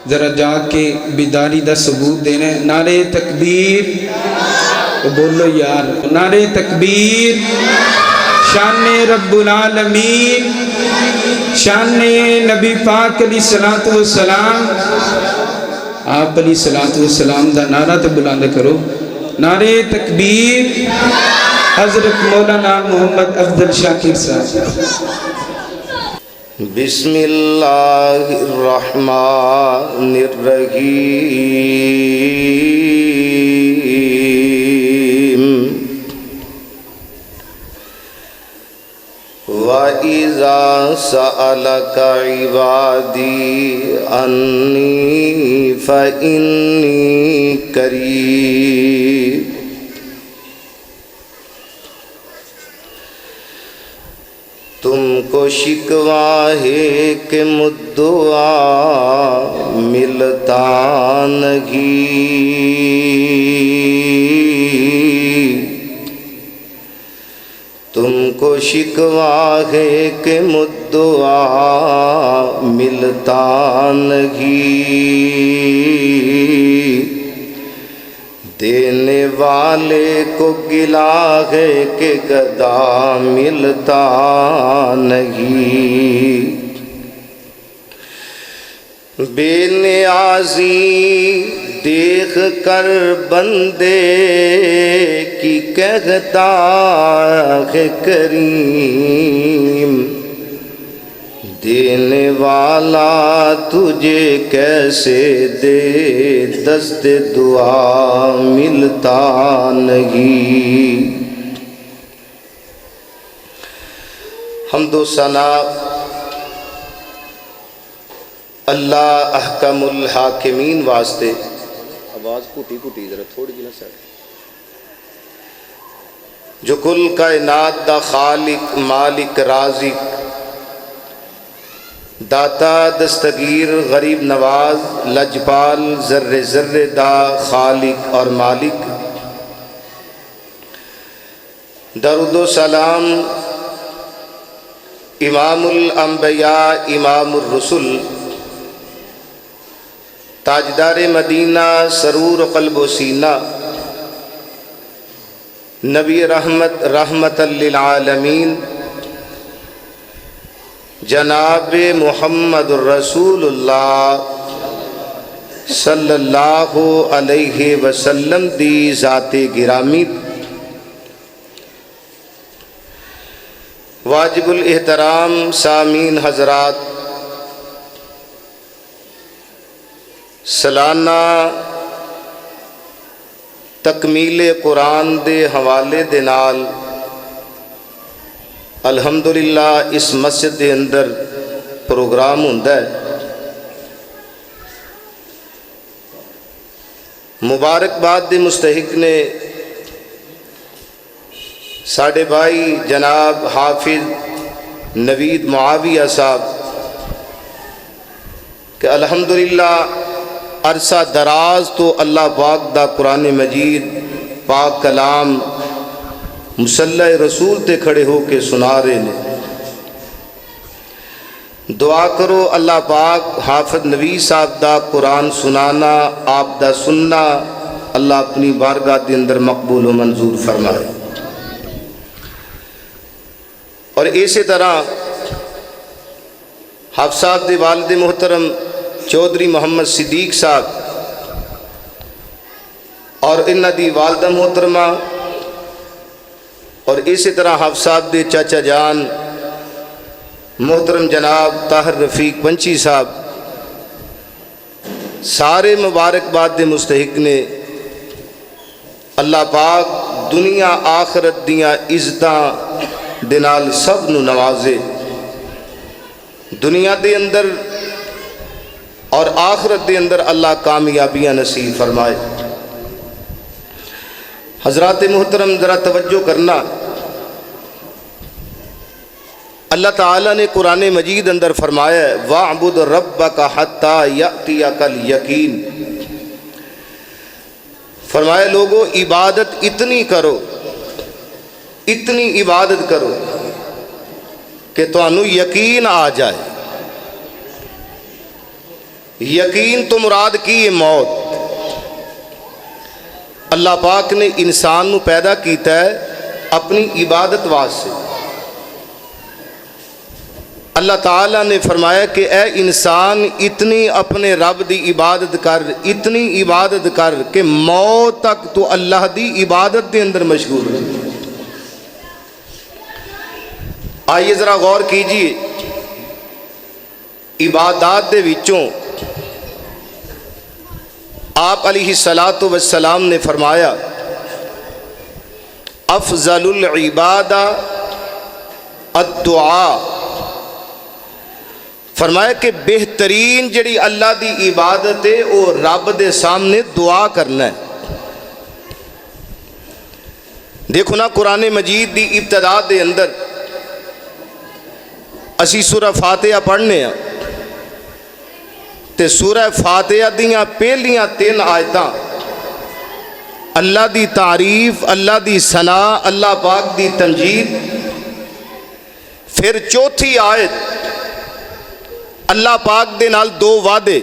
ذرا جا کے بیداری دا ثبوت دینا ہے۔ نعرہ تکبیر، بولو یار، نعرہ تکبیر، شان رب العالمین، شان نبی پاک علیہ السلام، آپ علیہ السلام دا نعرہ تے بلند کرو، نعرہ تکبیر، حضرت مولانا محمد افضل شاکر صاحب۔ بسم اللہ الرحمن الرحیم وَإِذَا سَأَلَكَ عِبَادِي عَنِّي فَإِنِّي قَرِيبٌ تم کو شکوا ہے کہ مدعا ملتا نہیں، تم کو شکوا ہے کہ مدعا ملتا نہیں، دینے والے کو گلا ہے کہ گدا ملتا نہیں، بے نیازی دیکھ کر بندے کی کہتا ہے کریم، دینے والا تجھے کیسے دے دست دعا ملتا نہیں۔ حمد و ثنا اللہ احکم الحاکمین واسطے، آواز کھٹی ذرا تھوڑی جی نہ سر، جو کل کائنات دا خالق مالک رازق داتا دستگیر غریب نواز لجپال ذرے ذرے دا خالق اور مالک، درود و سلام امام الانبیاء امام الرسل تاجدار مدینہ سرور قلب و سینہ نبی رحمت للعالمین جناب محمد الرسول اللہ صلی اللہ علیہ وسلم دی ذات گرامی، واجب الاحترام سامعین حضرات، سالانہ تکمیل قرآن دے حوالے دے نال الحمدللہ اس مسجد دے اندر پروگرام ہوندا ہے۔ مبارکباد دے مستحق نے ساڑھے بھائی جناب حافظ نوید معاویہ صاحب کہ الحمدللہ عرصہ دراز تو اللہ پاک دا قرآن مجید پاک کلام مصلی رسول تے کھڑے ہو کے سنا رہے نے۔ دعا کرو اللہ پاک حافظ نوید صاحب دا قرآن سنانا آپ دا سننا اللہ اپنی بارگاہ دے اندر مقبول و منظور فرمائے۔ اور اسی طرح حافظ صاحب دے والد محترم چودھری محمد صدیق صاحب اور انہ دی والدہ محترمہ اور اسی طرح حافظ صاحب دے چاچا جان محترم جناب طاہر رفیق پنچی صاحب، سارے مبارکباد دے مستحق نے۔ اللہ پاک دنیا آخرت دیاں عزتاں دے نال سب نو نوازے، دنیا دے اندر اور آخرت دے اندر اللہ کامیابیاں نصیب فرمائے۔ حضرات محترم ذرا توجہ کرنا، اللہ تعالیٰ نے قرآن مجید اندر فرمایا ہے وَاعْبُدْ رَبَّكَ حَتَّى يَأْتِيَكَ الْيَقِينُ، فرمایا لوگو عبادت اتنی کرو، اتنی عبادت کرو کہ تانوں یقین آ جائے۔ یقین تو مراد کی ہے موت۔ اللہ پاک نے انسان نو پیدا کیتا ہے اپنی عبادت واسطے۔ اللہ تعالیٰ نے فرمایا کہ اے انسان اتنی اپنے رب دی عبادت کر، اتنی عبادت کر کہ موت تک تو اللہ دی عبادت دے اندر مشغول ہے۔ آئیے ذرا غور کیجئے، عبادات دے وچوں آپ علیہ السلام نے فرمایا افضل العبادہ الدعاء، فرمایا کہ بہترین جڑی اللہ دی عبادت ہے وہ رب دے سامنے دعا کرنا ہے۔ دیکھو نا قرآن مجید دی ابتدا دے اندر اسی سورہ فاتحہ پڑھنے ہیں تے سورہ فاتحہ دیاں پہلیاں 3 آیتاں اللہ دی تعریف، اللہ دی ثنا، اللہ پاک دی تمجید، پھر چوتھی آیت اللہ پاک دے نال 2 وعدے،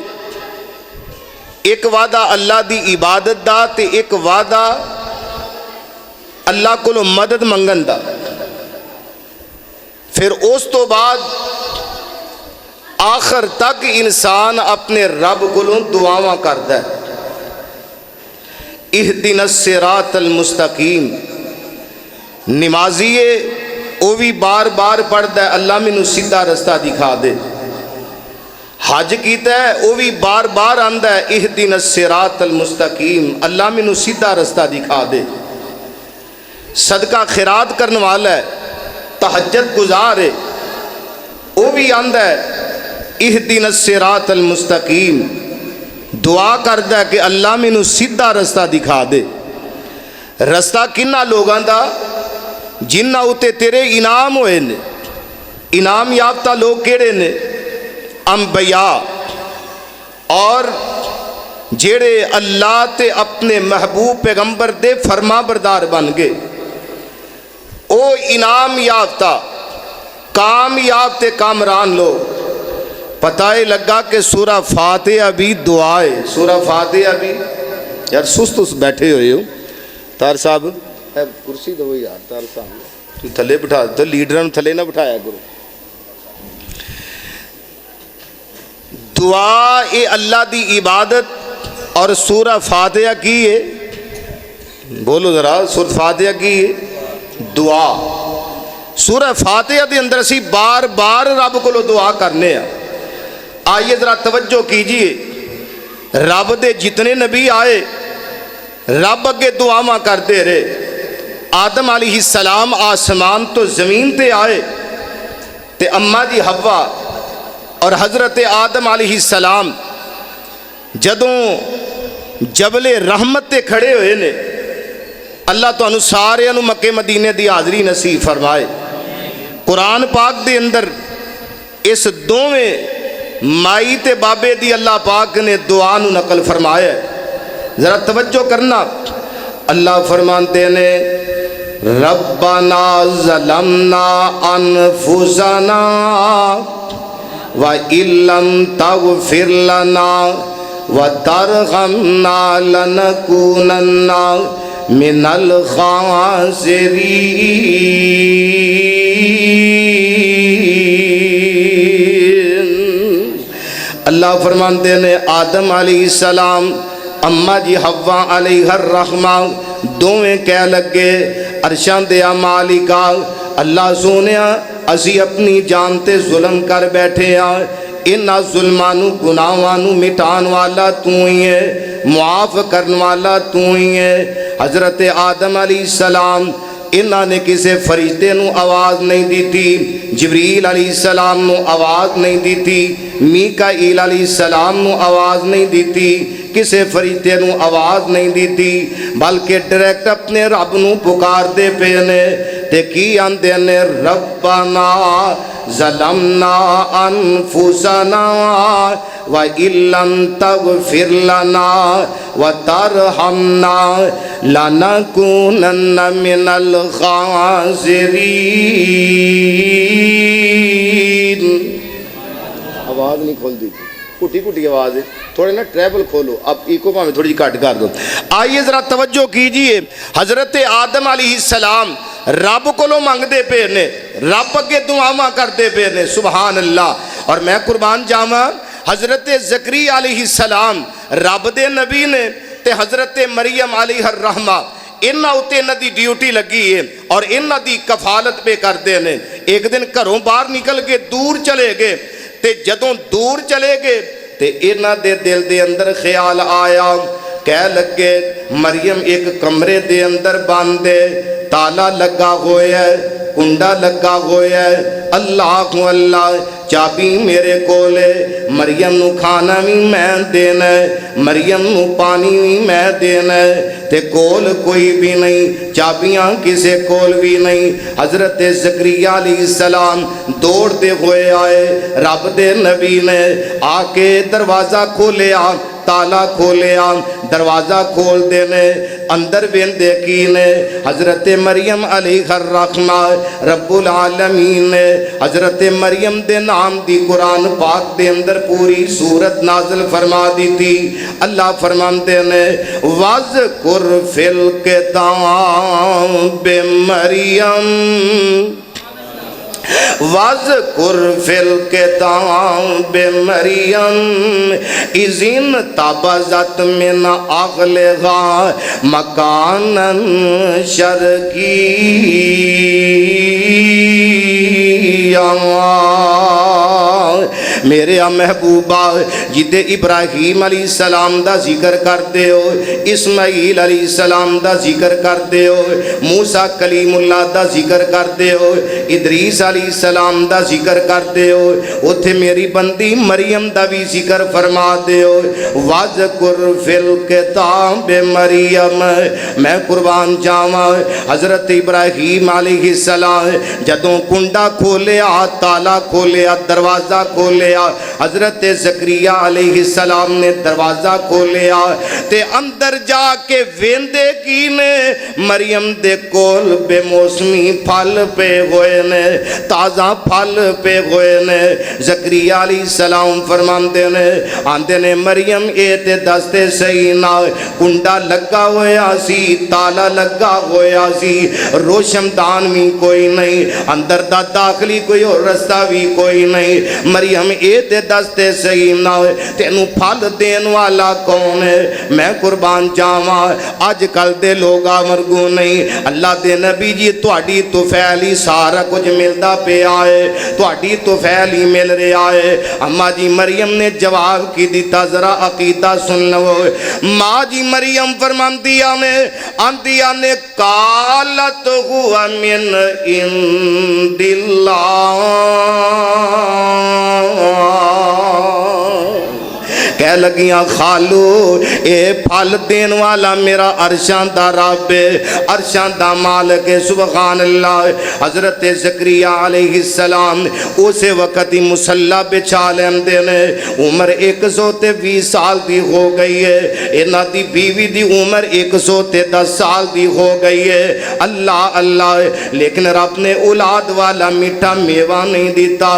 ایک وعدہ اللہ دی عبادت دا تے ایک وعدہ اللہ کو مدد منگن دا۔ پھر اس تو بعد آخر تک انسان اپنے رب کو دعاواں کرتا ہے، اہدنا الصراط المستقیم۔ نمازی ہے وہ بھی بار بار پڑھتا ہے اللہ مینوں سیدھا رستہ دکھا دے، حج کیتا ہے وہ بھی بار بار آندا ہے اہدنا الصراط المستقیم، اللہ مینوں سیدھا رستہ دکھا دے۔ صدقہ خیرات کرنے والا ہے، تہجد گزار ہے، وہ بھی آندا ہے اہدنا الصراط المستقیم، دعا کردا ہے کہ اللہ مینوں سیدھا رستہ دکھا دے۔ رستہ کنہ لوگاں دا جنہاں اُتے تیرے انعام ہوئے نے۔ انعام یافتہ لوگ کیڑے نے؟ انبیاء اور جڑے اللہ تے اپنے محبوب پیغمبر دے فرما بردار بن گئے، او انعام یافتہ کامیاب تے کامران لوگ۔ پتہ ہی لگا کہ سورہ فاتحہ بھی دعا ہے، سورہ فاتحہ بھی۔ یار سست بیٹھے ہوئے ہو، تار صاحب کرسی دو یار، تار صاحب تھلے بٹھا دو، لیڈروں تھلے نہ بٹھایا کرو۔ دعا اے اللہ دی عبادت، اور سورہ فاتحہ کی ہے، بولو ذرا، سورہ فاتحہ کی ہے دعا۔ سورہ فاتحہ دے اندر اسی بار بار رب کو دعا کرنے ہیں۔ آئیے ذرا توجہ کیجئے، رب دے جتنے نبی آئے رب اگے دعاواں کرتے رہے۔ آدم علیہ السلام آسمان تو زمین تے آئے تے اماں جی حوا اور حضرت آدم علیہ السلام جدوں جبل رحمت تے کھڑے ہوئے نے، اللہ تو انہوں سارے انہوں مکے مدینے دی حاضری نصیب فرمائے۔ قرآن پاک دے اندر اس دوویں مائی تے بابے دی اللہ پاک نے دعا نو نقل فرمایا ہے۔ ذرا توجہ کرنا، اللہ فرماتے نے ربنا ظلمنا انفسنا وَإِن لَّمْ تَغْفِرْ لَنَا وَتَرْحَمْنَا لَنَكُونَنَّ مِنَ الْخَاسِرِينَ۔ اللہ فرماتے ہیں آدم علیہ السلام، اماں جی حوا علیہ الرحمہ، دوویں کہہ لگے عرشاں دیا مالکا اللہ سونیا اسی اپنی جان تے ظلم کر بیٹھے ہیں، انہاں ظلمانو گناہوانو مٹان والا تو ہی ہے، معاف کرن والا تو ہی ہے۔ حضرت آدم علیہ السلام انہاں نے کسے فرشتے نو آواز نہیں دی تھی، جبریل علیہ السلام نو آواز نہیں دی تھی، میکائیل علیہ السلام نو آواز نہیں دی تھی، کسے فرشتے نو آواز نہیں دی تھی، بلکہ ڈائریکٹ اپنے رب نو پکار دے پے نے تے کی آندے نے ربنا ظلمنا انفسنا وَإِن لَّمْ تَغْفِرْ لَنَا وَتَرْحَمْنَا لَنَكُونَنَّ مِنَ الْخَاسِرِينَ۔ آواز نہیں کھول دی تھی، کٹی کٹی آواز ہے، تھوڑے نا ٹریبل کھولو، اب ایکو پاں میں تھوڑی جی کٹ کر دو۔ آئیے ذرا توجہ کیجئے، حضرت آدم علیہ السلام رب کو لو مانگ دے پہ نے، رب کے دعاواں کر دے پہ نے، سبحان اللہ۔ اور میں قربان جاواں، حضرت زکریا علیہ السلام رب دے نبی نے تے حضرت مریم علیہ الرحمہ انہاں اتے انہاں دی ڈیوٹی لگی ہے اور انہاں دی کفالت پہ کر دے نے۔ ایک دن گھروں باہر نکل کے دور چلے گئے تے جدوں دور چلے گئے تے انہاں دے دل دے اندر خیال آیا، کہہ لگے مریم ایک کمرے دے اندر باندے، تالا لگا ہویا ہے، کنڈا لگا ہویا ہے، اللہ اللہ چابی میرے کولے، مریم نو کھانا بھی میں دینا ہے، مریم نو پانی بھی میں دینا ہے، تے کول کوئی بھی نہیں، چابیاں کسے کول بھی نہیں۔ حضرت زکریا علیہ السلام دوڑ دے ہوئے آئے، رب دے نبی نے آ کے دروازہ کھولیا، تالا کھولیا، دروازہ کھول دینے، اندر بیندے کینے، حضرت مریم علیہ الرحمہ رب العالمین نے حضرت مریم دے نام دی قرآن پاک دے اندر پوری سورت نازل فرما دی تھی۔ اللہ فرماندے نے وَذْكُرْ فِي الْكِتَابِ مریم، وَذْكُرْ فِي الْكِتَابِ مریم اِذِ انْتَبَذَتْ مِنْ أَهْلِهَا مَكَانًا شَرْقِيًّا۔ میرے محبوبہ جدے ابراہیم علیہ السلام دا ذکر کر دے ہو، اسماعیل علیہ السلام دا ذکر کر دے ہو، موسیٰ کلیم اللہ دا ذکر کر دے ہو، ادریس علیہ السلام دا ذکر کر دے ہو، اتھے میری بندی مریم دا بھی ذکر فرما دے ہو۔ وَذْكُرْ فِي الْكِتَابِ مریم، میں قربان جاواں حضرت ابراہیم علیہ السلام جدوں کنڈا کھولیا، تالا کھولیا، دروازہ کھولیا، حضرت زکریا علیہ السلام نے دروازہ کھولیا تے اندر جا کے ویندے کی نے مریم دے کول بے موسمی پھل پہ ہوئے نے، تازہ پھل پہ ہوئے نے۔ زکریا علیہ السلام فرماندے نے آندے نے مریم اے تے دستے صحیح نہ، کنڈا لگا ہویا سی، تالا لگا ہویا سی، روشن دان بھی کوئی نہیں، اندر دا داخلی کوئی اور رستہ بھی کوئی نہیں۔ مریم اے تے دستے صحیح نہ، تینوں پھل دین والا کون ہے؟ میں قربان جاواں اج کل دے لوگا مرگو نہیں، اللہ دے نبی جی تواڈی تو فعلی سارا کچھ ملدا پہ آئے، تواڈی تو فعلی مل رہا ہے۔ اماں جی مریم نے جواب کی دیتا، ذرا عقیدہ سن لو۔ ماں جی مریم فرماندیاں نے آندیاں نے قالت ہوا من عند اللہ، کہہ لگیاں خالو اے پھل دین والا میرا عرشاں دا رب ہے، عرشاں دا مالک ہے، سبحان اللہ۔ حضرت زکریا علیہ السلام اسے وقت ہی مصلی بچھا لیندے نے، عمر 120 سال دی ہو گئی ہے، انہاں دی بیوی دی عمر 110 سال دی ہو گئی ہے، اللہ اللہ، لیکن رب نے اولاد والا میٹھا میوہ نہیں دیتا،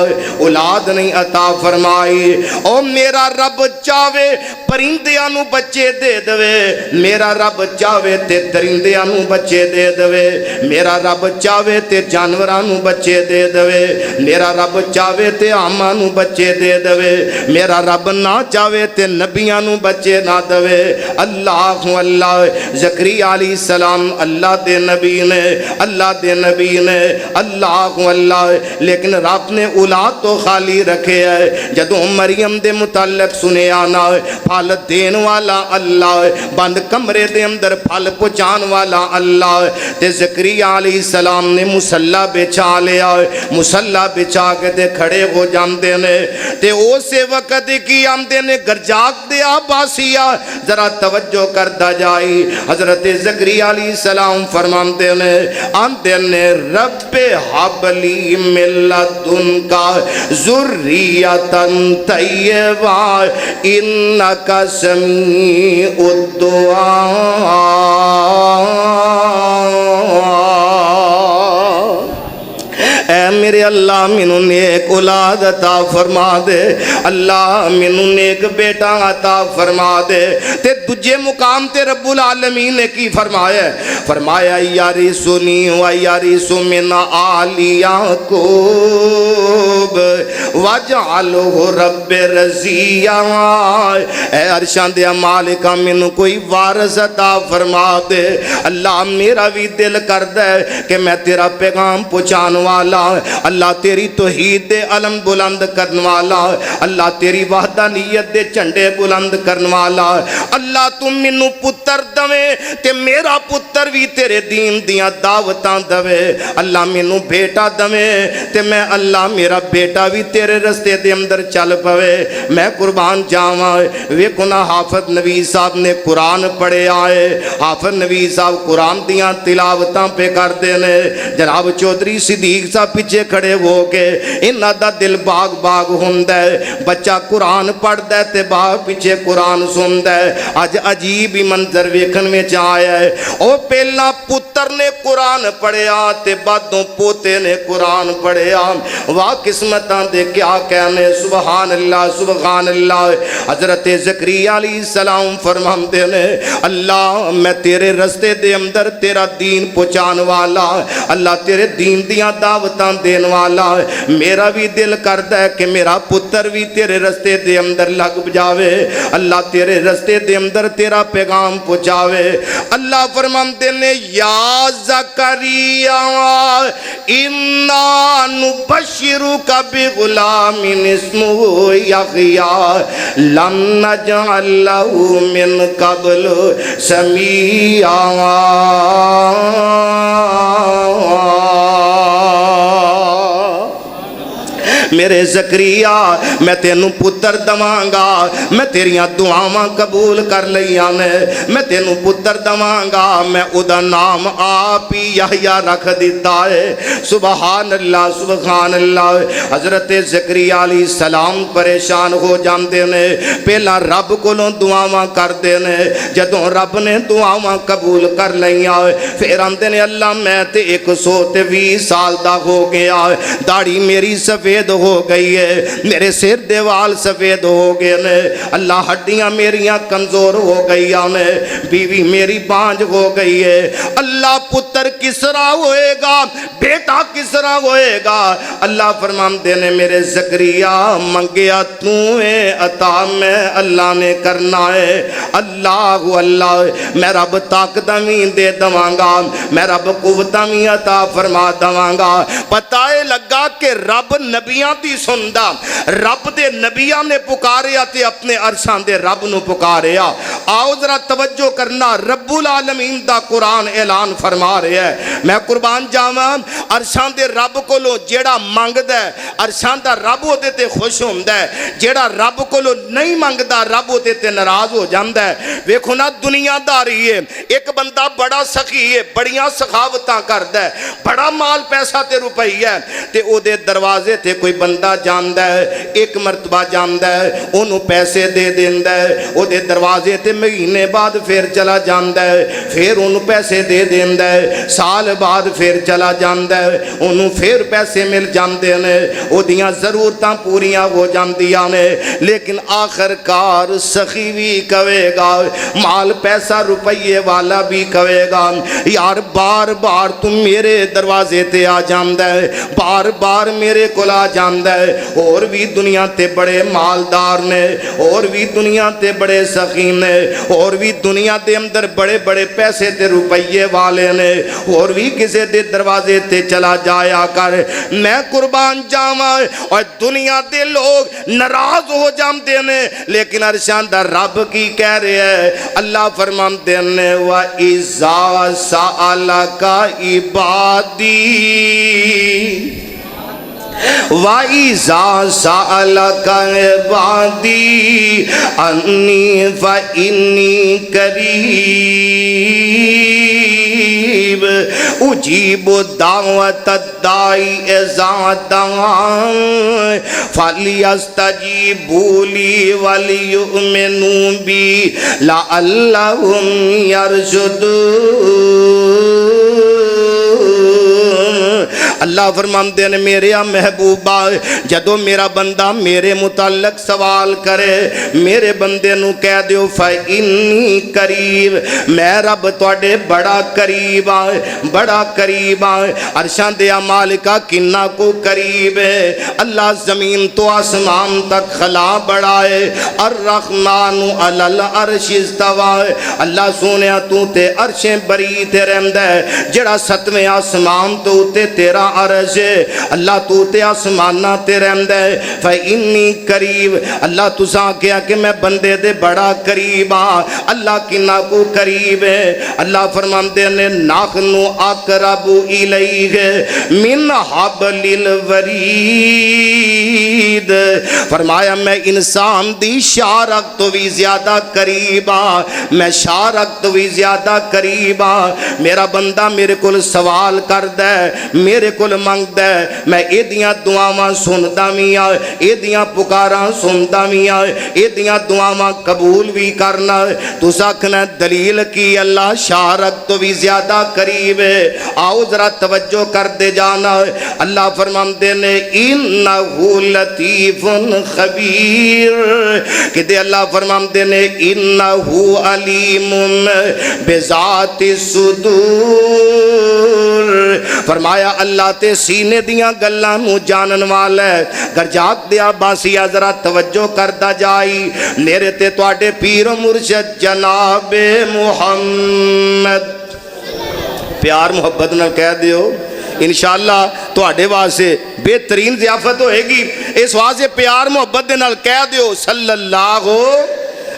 اولاد نہیں عطا فرمائی۔ او میرا رب چاہے پرندیاں نو بچے دے دوے، میرا رب چاہے تے درندیاں نو بچے دے دوے، میرا رب چاہے تے جانوراں نو بچے دے دوے، میرا رب چاہے تے آماں نو بچے دے دوے، میرا رب نہ چاہے تے نبیاں نو بچے نہ دوے۔ اللہ اللہ، زکریا علیہ السلام اللہ دے نبی نے، اللہ دے نبی نے، اللہ اللہ، لیکن رب نے اولاد تو خالی رکھے ہے۔ جدوں مریم دے متعلق سنے آنا پھل دین والا اللہ، بند کمرے دے اندر پھل پہنچان والا اللہ، تے زکریا علیہ السلام نے مصلی بچھا لیا، مصلی بچھا کے تے کھڑے ہو جاندے نے، تے اسے وقت کی آمدے نے گرجاک دے آباسیا، ذرا توجہ کردہ جائی۔ حضرت زکریا علیہ السلام فرماندے نے آندے نے رب حبلی من لدنکا ذریۃ طیبہ انکا سمیع الدعاء۔ اے میرے اللہ مینوں نیک اولاد عطا فرما دے، اللہ مینوں نیک بیٹا عطا فرما دے۔ تے دجے مقام تے رب العالمین نے کی فرمایا ہے؟ فرمایا یارثنی و یارث من آل یعقوب واجعلہ رب رضیا۔ اے عرشاں دے مالکا مینوں کوئی وارث عطا فرما دے۔ اللہ میرا بھی دل کردا ہے کہ میں تیرا پیغام پہنچان والا، اللہ تیری توحید دے علم بلند کرن والا، اللہ تیری وحدانیت دے جھنڈے بلند کرن والا، اللہ تم مینوں پتر دویں تے میرا پتر بھی تیرے دین دیاں دعوتاں دوے، اللہ مینوں بیٹا دویں تے میں اللہ میرا بیٹا بھی تیرے رستے دے اندر چل پوے۔ میں قربان جاواں، ویکھو نا حافظ نوید صاحب نے قرآن پڑھے آئے، حافظ نوید صاحب قرآن دیاں تلاوتاں پہ کردے نے، جناب چودھری صدیق صاحب پیچھے کھڑے ہو کے انہاں دا دل باغ باغ ہوندا ہے، بچہ قرآن پڑھدا ہے تے باغ پیچھے قرآن سندا ہے۔ اج عجیب ہی منظر ویکھن وچ آیا ہے، او پہلا پتر نے قرآن پڑھیا تے بعدوں پوتے نے قرآن پڑھیا، واہ قسمتاں دے کیا کہنے، سبحان اللہ سبحان اللہ۔ حضرت زکریا علیہ السلام فرماندے نے اللہ میں تیرے رستے دے اندر تیرا دین پہنچان والا، اللہ تیرے دین دیاں دعوتاں دین والا، میرا بھی دل کردا ہے کہ میرا پتر بھی تیرے رستے دے اندر لگ جاوے، اللہ تیرے رستے دے اندر تیرا پیغام پہنچاوے۔ اللہ فرماندے نے یا زکریا انا نبشرک بغلام اسمہ یحییٰ لم نجعل لہ من قبل سمیعا۔ میرے زکریا میں تینوں پتر دواں گا، میں تیریاں دعاواں قبول کر لیاں نے، میں تینوں پتر دواں گا، میں او دا نام آپ ہی یحییٰ رکھ دیتا ہے۔ سبحان اللہ سبحان اللہ۔ حضرت زکریا علیہ السلام پریشان ہو جاندے نے، پہلا رب کولوں دعاواں کردے نے، جدوں رب نے دعاواں قبول کر لیاں پھر آندے نے اللہ میں تے 120 سال دا ہو گیا، داڑھی میری سفید ہو گئی ہے، میرے سر دیوال سفید ہو گئے نے، اللہ ہڈیاں میریاں کمزور ہو گئی نے، بیوی میری بانج ہو گئی ہے، اللہ پتر کس طرح ہوئے گا، بیٹا کس طرح ہوئے گا؟ اللہ فرماندے نے میرے زکریا منگیا تو عطا میں اللہ نے کرنا ہے۔ اللہ اللہ میں رب طاقتاں بھی دے دواں گا، میں رب قوتاں بھی عطا فرما دواں گا۔ پتہ لگا کہ رب نبیاں دی سندا، رب دے نبیاں نے پکاریا تے اپنے عرشاں دے رب نو پکاریا۔ آؤ ذرا توجہ کرنا، رب العالمین دا قرآن اعلان فرما رہا ہے، میں قربان جاواں عرشاں دے رب کولوں جیڑا منگدا ہے عرشاں دا رب او دے تے خوش ہوندا ہے، جیڑا رب کولوں نہیں منگدا رب او دے تے ناراض ہو جاندا ہے۔ ویکھو نا دنیا داری ہے، ایک بندہ بڑا سخی ہے، بڑیاں سخاوتاں کردا ہے، بڑا مال پیسہ تے روپئی ہے تے او دے دروازے تے کوئی بندہ جاندا ہے، ایک مرتبہ جاندا ہے، انہوں پیسے دے دیندا ہے، او دے دروازے تے مہینے بعد پھر چلا جاندا ہے، پھر انہوں پیسے دے دیندا ہے، سال بعد پھر چلا جاندا ہے، انہوں پھر پیسے مل جاندے نے، او دیاں ضرورتاں پوریاں ہو جاندیاں نے، لیکن آخر کار سخی بھی کہے گا، مال پیسہ روپیے والا بھی کہے گا یار بار بار تم میرے دروازے تے آ جاندا ہے، بار بار میرے کول آ جاندا ہے، اور بھی دنیا تے بڑے مالدار نے، اور بھی دنیا تے بڑے سخی نے، اور بھی دنیا دے اندر بڑے بڑے پیسے تے روپیے والے نے، اور بھی کسے دے دروازے تے چلا جایا کر۔ میں قربان جاواں اور دنیا دے لوگ ناراض ہو جاندے نے، لیکن عرشاں دا رب کی کہہ رہے ہیں؟ اللہ فرماندے نے وَإِذَا سَأَلَكَ عِبَادِي وَإِذَا سَأَلَكَ عِبَادِي عَنِّي فَإِنِّي قَرِيبٌ أُجِيبُ دَعْوَةَ الدَّاعِ إِذَا دَعَانِ فَلْيَسْتَجِيبُوا لِي وَلْيُؤْمِنُوا بِي لَعَلَّهُمْ يَرْشُدُونَ۔ اللہ فرماندے نے میرے محبوبہ جدو میرا بندہ میرے متعلق سوال کرے میرے بندے نو کہہ دیو فَإِنِّي قریب میں رب تواڈے بڑا قریب آئے بڑا قریب آئے عرشان دیا مالکہ کنہ کو قریب ہے اللہ زمین تو آسمان تک خلا بڑھائے الرحمن علی العرش استوى اللہ سونیا تو تے عرشیں بری تے رہمد ہے جڑا ستویں آسمان تو تے تیرا عرش ہے اللہ تو تے آسمانہ تے رہمد ہے فَإِنِّي قریب اللہ تُساں کیا کہ میں بندے دے بڑا قریب ہاں اللہ کنہ کو قریب ہے اللہ فرماندے نے نَحْنُ أَقْرَبُ إِلَيْهِ مِنْ حَبْلِ الْوَرِيدِ فرمایا میں انسان دی شارک تو بھی زیادہ قریب ہاں میں شارک تو بھی زیادہ قریب ہاں میرا بندہ میرے کل سوال کر دے میرے کل منگ دے میں اے دیاں دعاواں سندا میاں اے دیاں پکاراں سندا میاں اے دیاں دعاواں قبول بھی کرنا تو ساکھنا دلیل کی اللہ شارک تو بھی زیادہ قریب ہے آؤ ذرا توجہ کر دے جانا اللہ فرماندے نے انہو لطیف خبیر کہ دے اللہ فرماندے نے انہو علیم بذات الصدور فرمایا اللہ تے سینے دیاں گلاں نو جانن والا ہے گر جاگ دیا باسیا ذرا توجہ کردہ جائی میرے تے تواڈے پیر و مرشد جناب محمد پیار محبت نہ کہہ دیو انشاءاللہ تو آڑے واسے بہترین ضیافت ہوئے گی اس واسے پیار محبت دے نال کہہ دیو صلی اللہ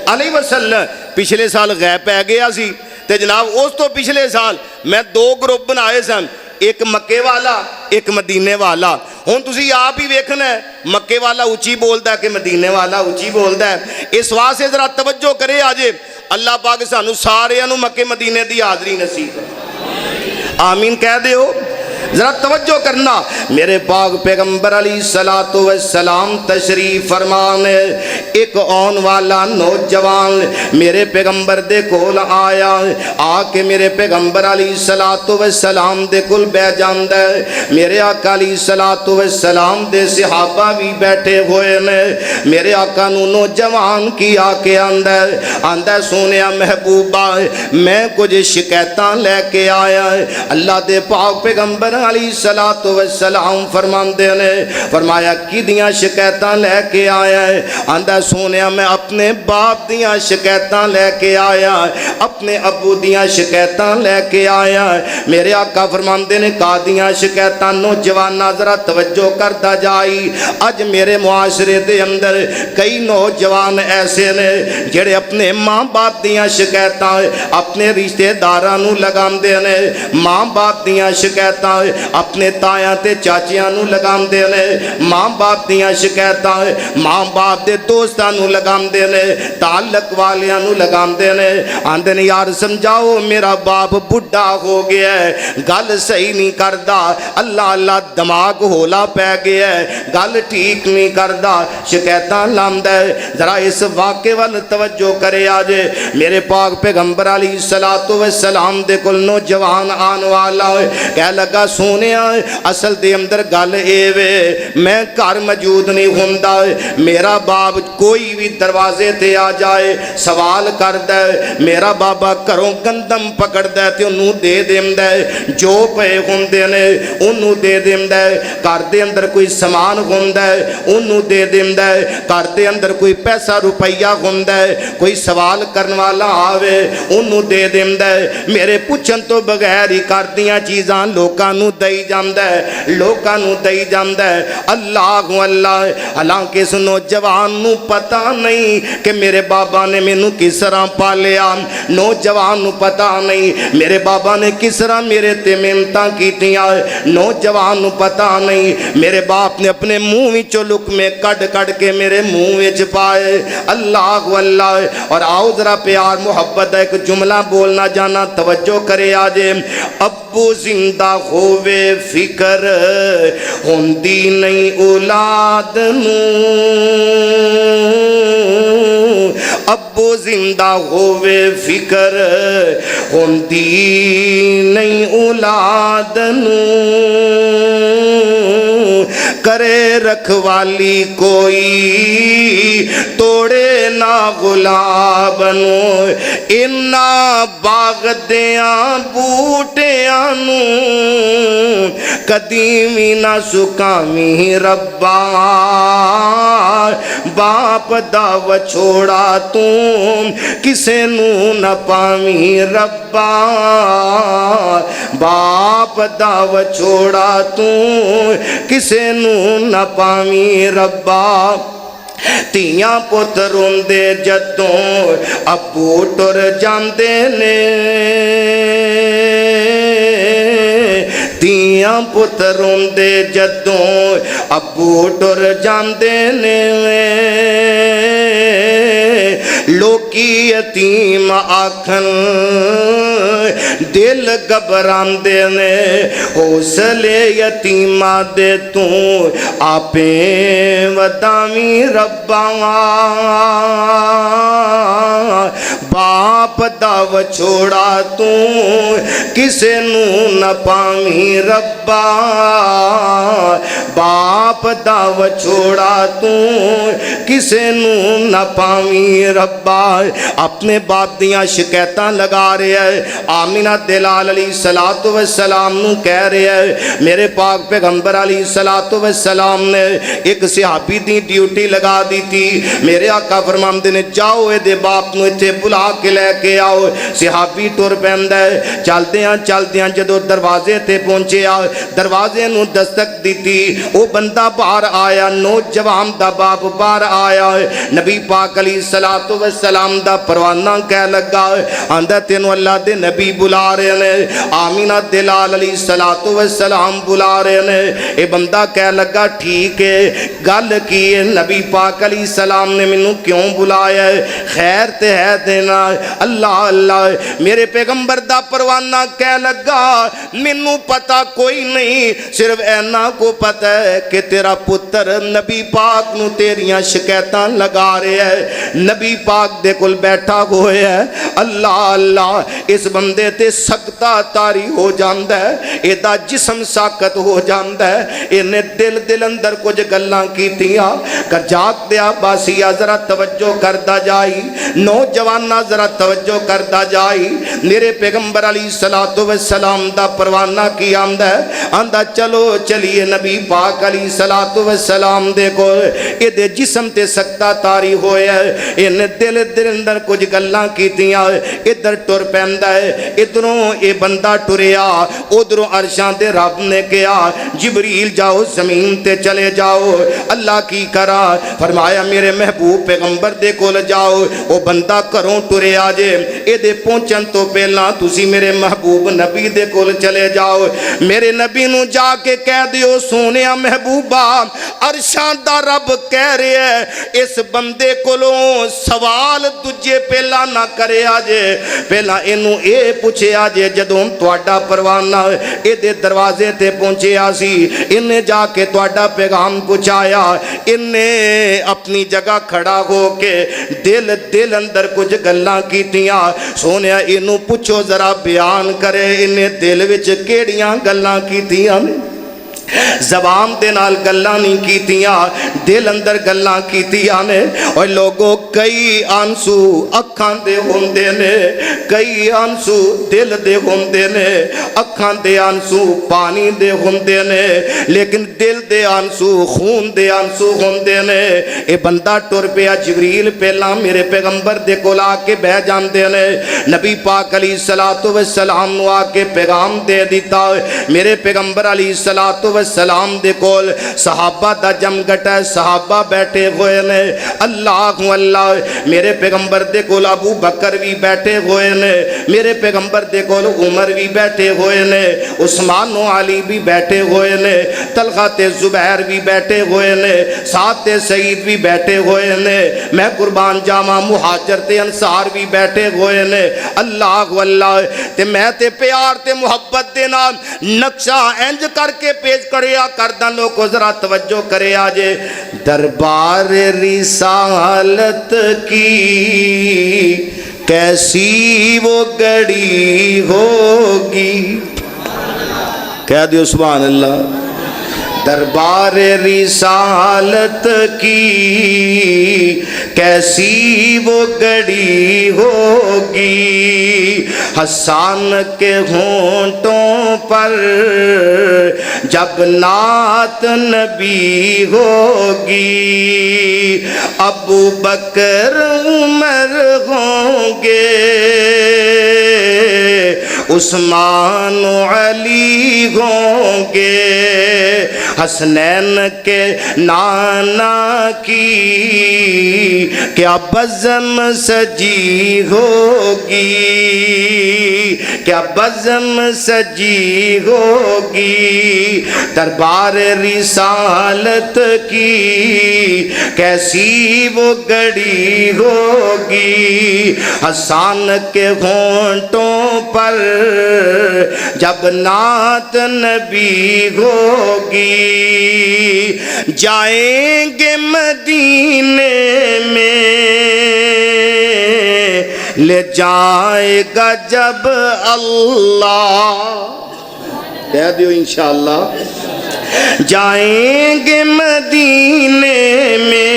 علیہ وسلم پچھلے سال غیب پہ گیا سی تے جناب اس تو پچھلے سال میں 2 گروپ بنائے سن ایک مکے والا ایک مدینے والا ہون تسی آپ ہی ویکھنا ہے مکے والا اونچی بولدا ہے کہ مدینے والا اونچی بولدا ہے اس واسے ذرا توجہ کرے آجے اللہ پاک سانو سارے انو مکے مدینے دی حاضری نصیب آمین کہہ دے ہو ذرا توجہ کرنا میرے پاک پیغمبر علیہ السلام تشریف فرمانے ایک آن والا نوجوان میرے پیغمبر دے کول آیا آکے میرے پیغمبر علیہ السلام دے کول بے جاندہ ہے میرے آقا علیہ السلام دے صحابہ بھی بیٹھے ہوئے نے میرے آقا نو نوجوان کی آکے آندہ ہے سونیا محبوبہ میں کچھ شکایتاں لے کے آیا ہے اللہ دے پاک پیغمبر علیہ السلام فرماندے نے فرمایا کی دیاں شکایتاں لے کے آیا ہے آندہ سونیا میں اپنے باپ دیاں شکایتاں لے کے آیا ہے اپنے ابو دیاں شکایتاں لے کے آیا ہے میرے آقا فرماندے نے کہا دیاں شکایتاں نوجوان ذرا توجہ کردہ جائی اج میرے معاشرے دے اندر کئی نوجوان ایسے نے جڑے اپنے ماں باپ دیاں شکایتاں اپنے رشتہ داراں نو لگام دے نے ماں باپ دیاں شکایتاں اپنے تایاں تے چاچیاں نو لگام دے نے ماں باپ دیاں شکایتاں ماں باپ دے دوستاں نو لگام دے نے تعلق والیاں نو لگام دے نے آندے نے یار سمجھاؤ میرا باپ بڑھا ہو گیا ہے گل صحیح نہیں کردہ اللہ اللہ دماغ ہولا پہ گیا ہے گل ٹھیک نہیں کردہ شکایتاں لاندہ ہے ذرا اس واقعے وال توجہ کرے آجے میرے پاک پیغمبر علیہ السلام دے کل نوجوان آن والا ہے کہہ لگا سونے آئے اصل دے اندر گل ایوے میں گھر موجود نہیں ہوندہ میرا باپ کوئی بھی دروازے تے آ جائے سوال کر دے میرا بابا کروں گندم پکڑ دے تے انہوں دے دیم دے جو پہ ہوندے نے انہوں دے دیم دے کر دے اندر کوئی سامان ہوندے انہوں دے دیم دے کر دے اندر کوئی پیسہ روپیہ ہوندے کوئی سوال کرن والا آوے انہوں دے دیم دے میرے پوچھن تو بغیر ہی کر دیاں چیزاں لوکانو دائی جاندہ ہے لوکانو دائی جاندہ ہے اللہ اللہ حالانکہ اس نوجوان نو پتہ نہیں کہ میرے بابا نے میں نو کس طرح پالیا نوجوان نو پتہ نہیں میرے بابا نے کس طرح میرے تے محنتاں کیتیاں نوجوان نو پتہ نہیں میرے باپ نے اپنے منہ وچوں لقمے کڈ کڈ کے میرے منہ وچ پائے اللہ اللہ اور آؤ ذرا پیار محبت ایک جملہ بولنا جانا توجہ کرے آجے ابو زندہ ہووے فکر ہوندی نہیں اولاد نو ابو زندہ ہووے فکر ہوندی نہیں اولاد کرے رکھوالی کوئی توڑے نہ غلاب نو انا باغ دیاں بوٹیاں نو قدیمی نہ سکامی ربا باپ دا وچھوڑا تم کسے نو نہ پامی ربا باپ دا وچھوڑا تم کسے نو نہ پامی ربا تیاں پتر روندے جدوں ابو ٹر جاندے نے تیاں پتر روندے جدوں ابو ٹر جاندے نے لوکی یتیم آکھن دل گھبراندے نے حوصلے یتیماں دے تو آپیں ودامی ربا باپ دا وچھوڑا تو کسے نو نہ پامی ربا باپ دا وچھوڑا تو کسے نو نہ پامی ربا اپنے باپ دیاں شکایتاں لگا رہے ہیں آمینہ دلال علیہ السلام نو کہہ رہے ہیں میرے پاک پیغمبر علیہ السلام نے ایک صحابی دی ڈیوٹی لگا دی تھی میرے آقا فرماندے نے جاؤ اے دے باپ نو اتھے بلا کے لے کے آؤ صحابی ٹر پیندا ہے چلدیاں جدو دروازے تے پہنچے آ دروازے نو دستک دیتی او بندہ باہر آیا نوجوان دا باپ باہر آیا نبی پاک علیہ السلام دا پروانہ کہہ لگا آندہ تینو اللہ دے نبی بلا رہے نے آمینہ دلال علیہ السلام بلا رہے نے اے بندہ کہہ لگا ٹھیک ہے گل کی ہے نبی پاک علیہ السلام نے منو کیوں بلایا ہے خیر تے ہے دینا اللہ میرے پیغمبر دا پروانہ کہہ لگا منو پتا کوئی نہیں صرف اینا کو پتا ہے کہ تیرا پتر نبی پاک نو تیریاں شکایتاں لگا رہے ہیں نبی پاک دے کل بیٹھا ہوئے ہے اللہ اس بندے تے سکتہ تاری ہو جاندہ ہے ایدہ جسم ساکت ہو جاندہ ہے انہیں دل اندر کچھ گلاں کی تیاں کر جاک دیا باسیہ ذرا توجہ کردہ جائی نوجوانہ ذرا توجہ کردہ جائی میرے پیغمبر علیہ السلام دا پروانہ کی آمدہ ہے آندہ چلو چلیے نبی پاک علیہ السلام دیکھو یہ دے جسم تے سکتہ تاری ہوئے ہے انہیں دل اندر کچھ گلاں کی تیاں ادھر ٹر پہندہ ہے ادھروں اے بندہ ٹریا ادھروں عرشاں دے رب نے کیا جبریل جاؤ زمین تے چلے جاؤ اللہ کی کرا فرمایا میرے محبوب پیغمبر دے کول جاؤ او بندہ کروں ٹرے آجے اے دے پہنچن تو پہلا تسی میرے محبوب نبی دے کول چلے جاؤ میرے نبی نو جا کے کہہ دیو سونیا محبوبہ عرشاں دا رب کہہ رہے ہیں اس بندے کولوں سوال تجھے پہلا نہ کرے آجے پہلا انہوں اے پوچھے آجے جدوں توڑا پروانہ اے دے دروازے تے پہنچے آسی انہیں جا کے توڑا پیغام پہنچایا انہیں اپنی جگہ کھڑا ہو کے دل اندر کچھ گلاں کیتیاں سونیا انہوں پوچھو ذرا بیان کرے انہیں دل وچ کیڑیاں گلاں کیتیاں زبان دے نال گلاں نہیں کیتیاں دل اندر گلاں کیتیاں نے اور لوگوں کئی آنسو اکھاں دے ہوندے نے کئی آنسو دل دے ہوندے نے اکھاں دے آنسو پانی دے ہوندے نے لیکن دل دے آنسو خون دے آنسو ہوندے نے اے بندہ ٹر پیا جبریل پہلا میرے پیغمبر دے کول آ کے بہ جاندے نے نبی پاک علیہ السلام نو آ کے پیغام دے دیتا میرے پیغمبر علیہ السلام دے کول صحابہ دا جم گٹا صحابہ بیٹھے ہوئے نے اللہ میرے پیغمبر دے کول ابو بکر بھی بیٹھے ہوئے نے میرے پیغمبر دے کول عمر بھی بیٹھے ہوئے نے عثمان و علی بھی بیٹھے ہوئے نے طلحہ تے زبیر بھی بیٹھے ہوئے نے سعد تے سعید بھی بیٹھے ہوئے نے میں قربان جاواں مہاجر تے انصار بھی بیٹھے ہوئے نے اللہ تے میں تے پیار تے محبت دے نال نقشہ انج کر کے پیش کریا کردہ لوگوں ذرا توجہ کرے آجے دربار رسالت کی کیسی وہ گھڑی ہوگی. کہہ دیو سبحان اللہ. دربار رسالت کی کیسی وہ گھڑی ہوگی. حسان کے ہونٹوں پر جب نعت نبی ہوگی. ابو بکر عمر ہوں گے، عثمان و علی ہوں گے. حسنین کے نانا کی کیا بزم سجی ہوگی، کیا بزم سجی ہوگی. دربار رسالت کی کیسی وہ گھڑی ہوگی. حسان کے ہونٹوں پر جب نعت نبی ہوگی. جائیں گے مدینے میں لے جائے گا جب اللہ. کہہ دیو انشاءاللہ. جائیں گے مدینے میں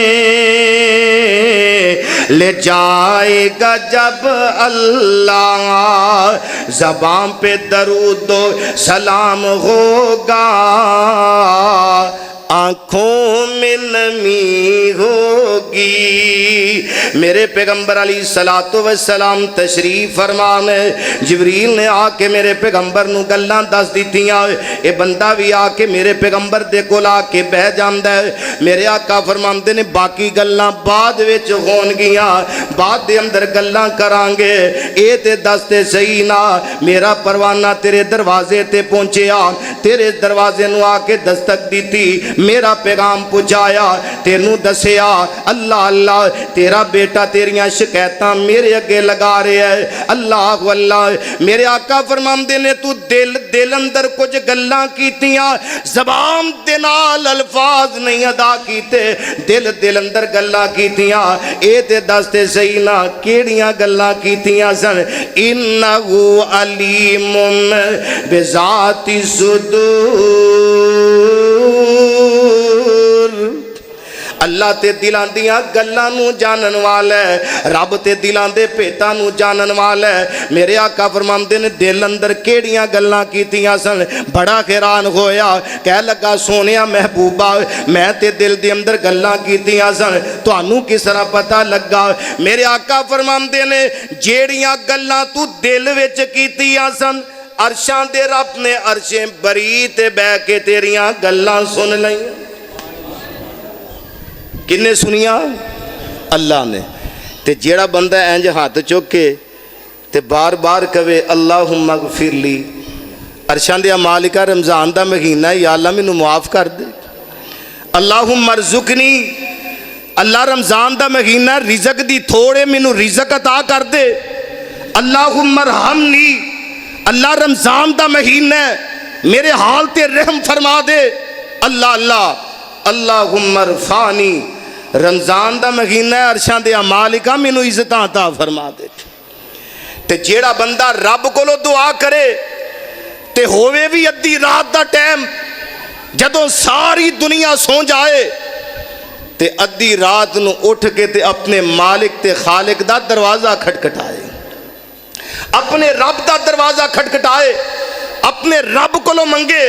لے جائے گا جب اللہ. زبان پہ درود و سلام ہوگا، آنکھوں میں نمی ہوگی. میرے پیغمبر علیہ السلام تشریف فرمانے. جبریل نے آ کے میرے پیغمبر نو گلاں دس دیتیاں. اے بندہ بھی آ کے میرے پیغمبر دے کول آ کے بہ جاندا ہے. میرے آقا فرماندے نے باقی گلاں بعد وچ ہون گیاں، بعد دے اندر گلاں کران گے. اے تے دس تے صحیح نا میرا پروانہ تیرے دروازے تے پہنچیا، تیرے دروازے نو آ کے دستک دیتی، میرا پیغام پہنچایا، تینوں دسیا اللہ اللہ تیرا بیٹا تیریاں شکایتاں میرے اگے لگا رہے ہے. اللہ اللہ. میرے آقا فرماندے نے تو دل اندر کچھ گلاں کیتیاں، زبان دے نال الفاظ نہیں ادا کیتے، دل اندر گلاں کیتیاں. اے تے دس تے صحیح نا کیڑیاں گلاں کیتیاں سن. انہو علیم بذات الصدور. اللہ تے دلاں دیاں گلاں نو جانن والا ہے، رب تے دلاں دے بھیتاں نو جانن والا ہے. میرے آقا فرماندے نے دل اندر کیڑیاں گلاں کیتیاں سن. بڑا حیران ہویا، کہہ لگا سونیا محبوبہ میں تے دل دے اندر گلاں کیتیاں سن، تانوں کس طرح پتہ لگا؟ میرے آقا فرماندے نے جیڑیاں گلاں تو دل وچ کیتیاں سن، عرشاں دے رب نے عرشیں بری تے بہ کے تیریاں گلاں سن لئیں. کنے سنیاں؟ اللہ نے. تے جیڑا بندہ انج ہاتھ چوکے تے بار بار کہے اللہم اغفر لی، عرشاں دے مالکا رمضان دا مہینہ یا اللہ مینوں معاف کر دے. اللہم ارزقنی، اللہ رمضان دا مہینہ رزق دی تھوڑے مینوں رزق عطا کر دے. اللہم ارحمنی، اللہ رمضان دا مہینہ میرے حال تے رحم فرما دے. اللہ اللہ. اللہم ارفانی، رمضان دا مہینہ عرشاں دے مالکا مینوں عزتاں عطا فرما دے. تے جیڑا بندہ رب کولو دعا کرے تے ہووے بھی ادھی رات دا ٹائم، جدوں ساری دنیا سو جائے تے ادھی رات نو اٹھ کے تے اپنے مالک تے خالق دا دروازہ کھٹکھٹائے، اپنے رب دا دروازہ کھٹکھٹائے، اپنے رب کولو منگے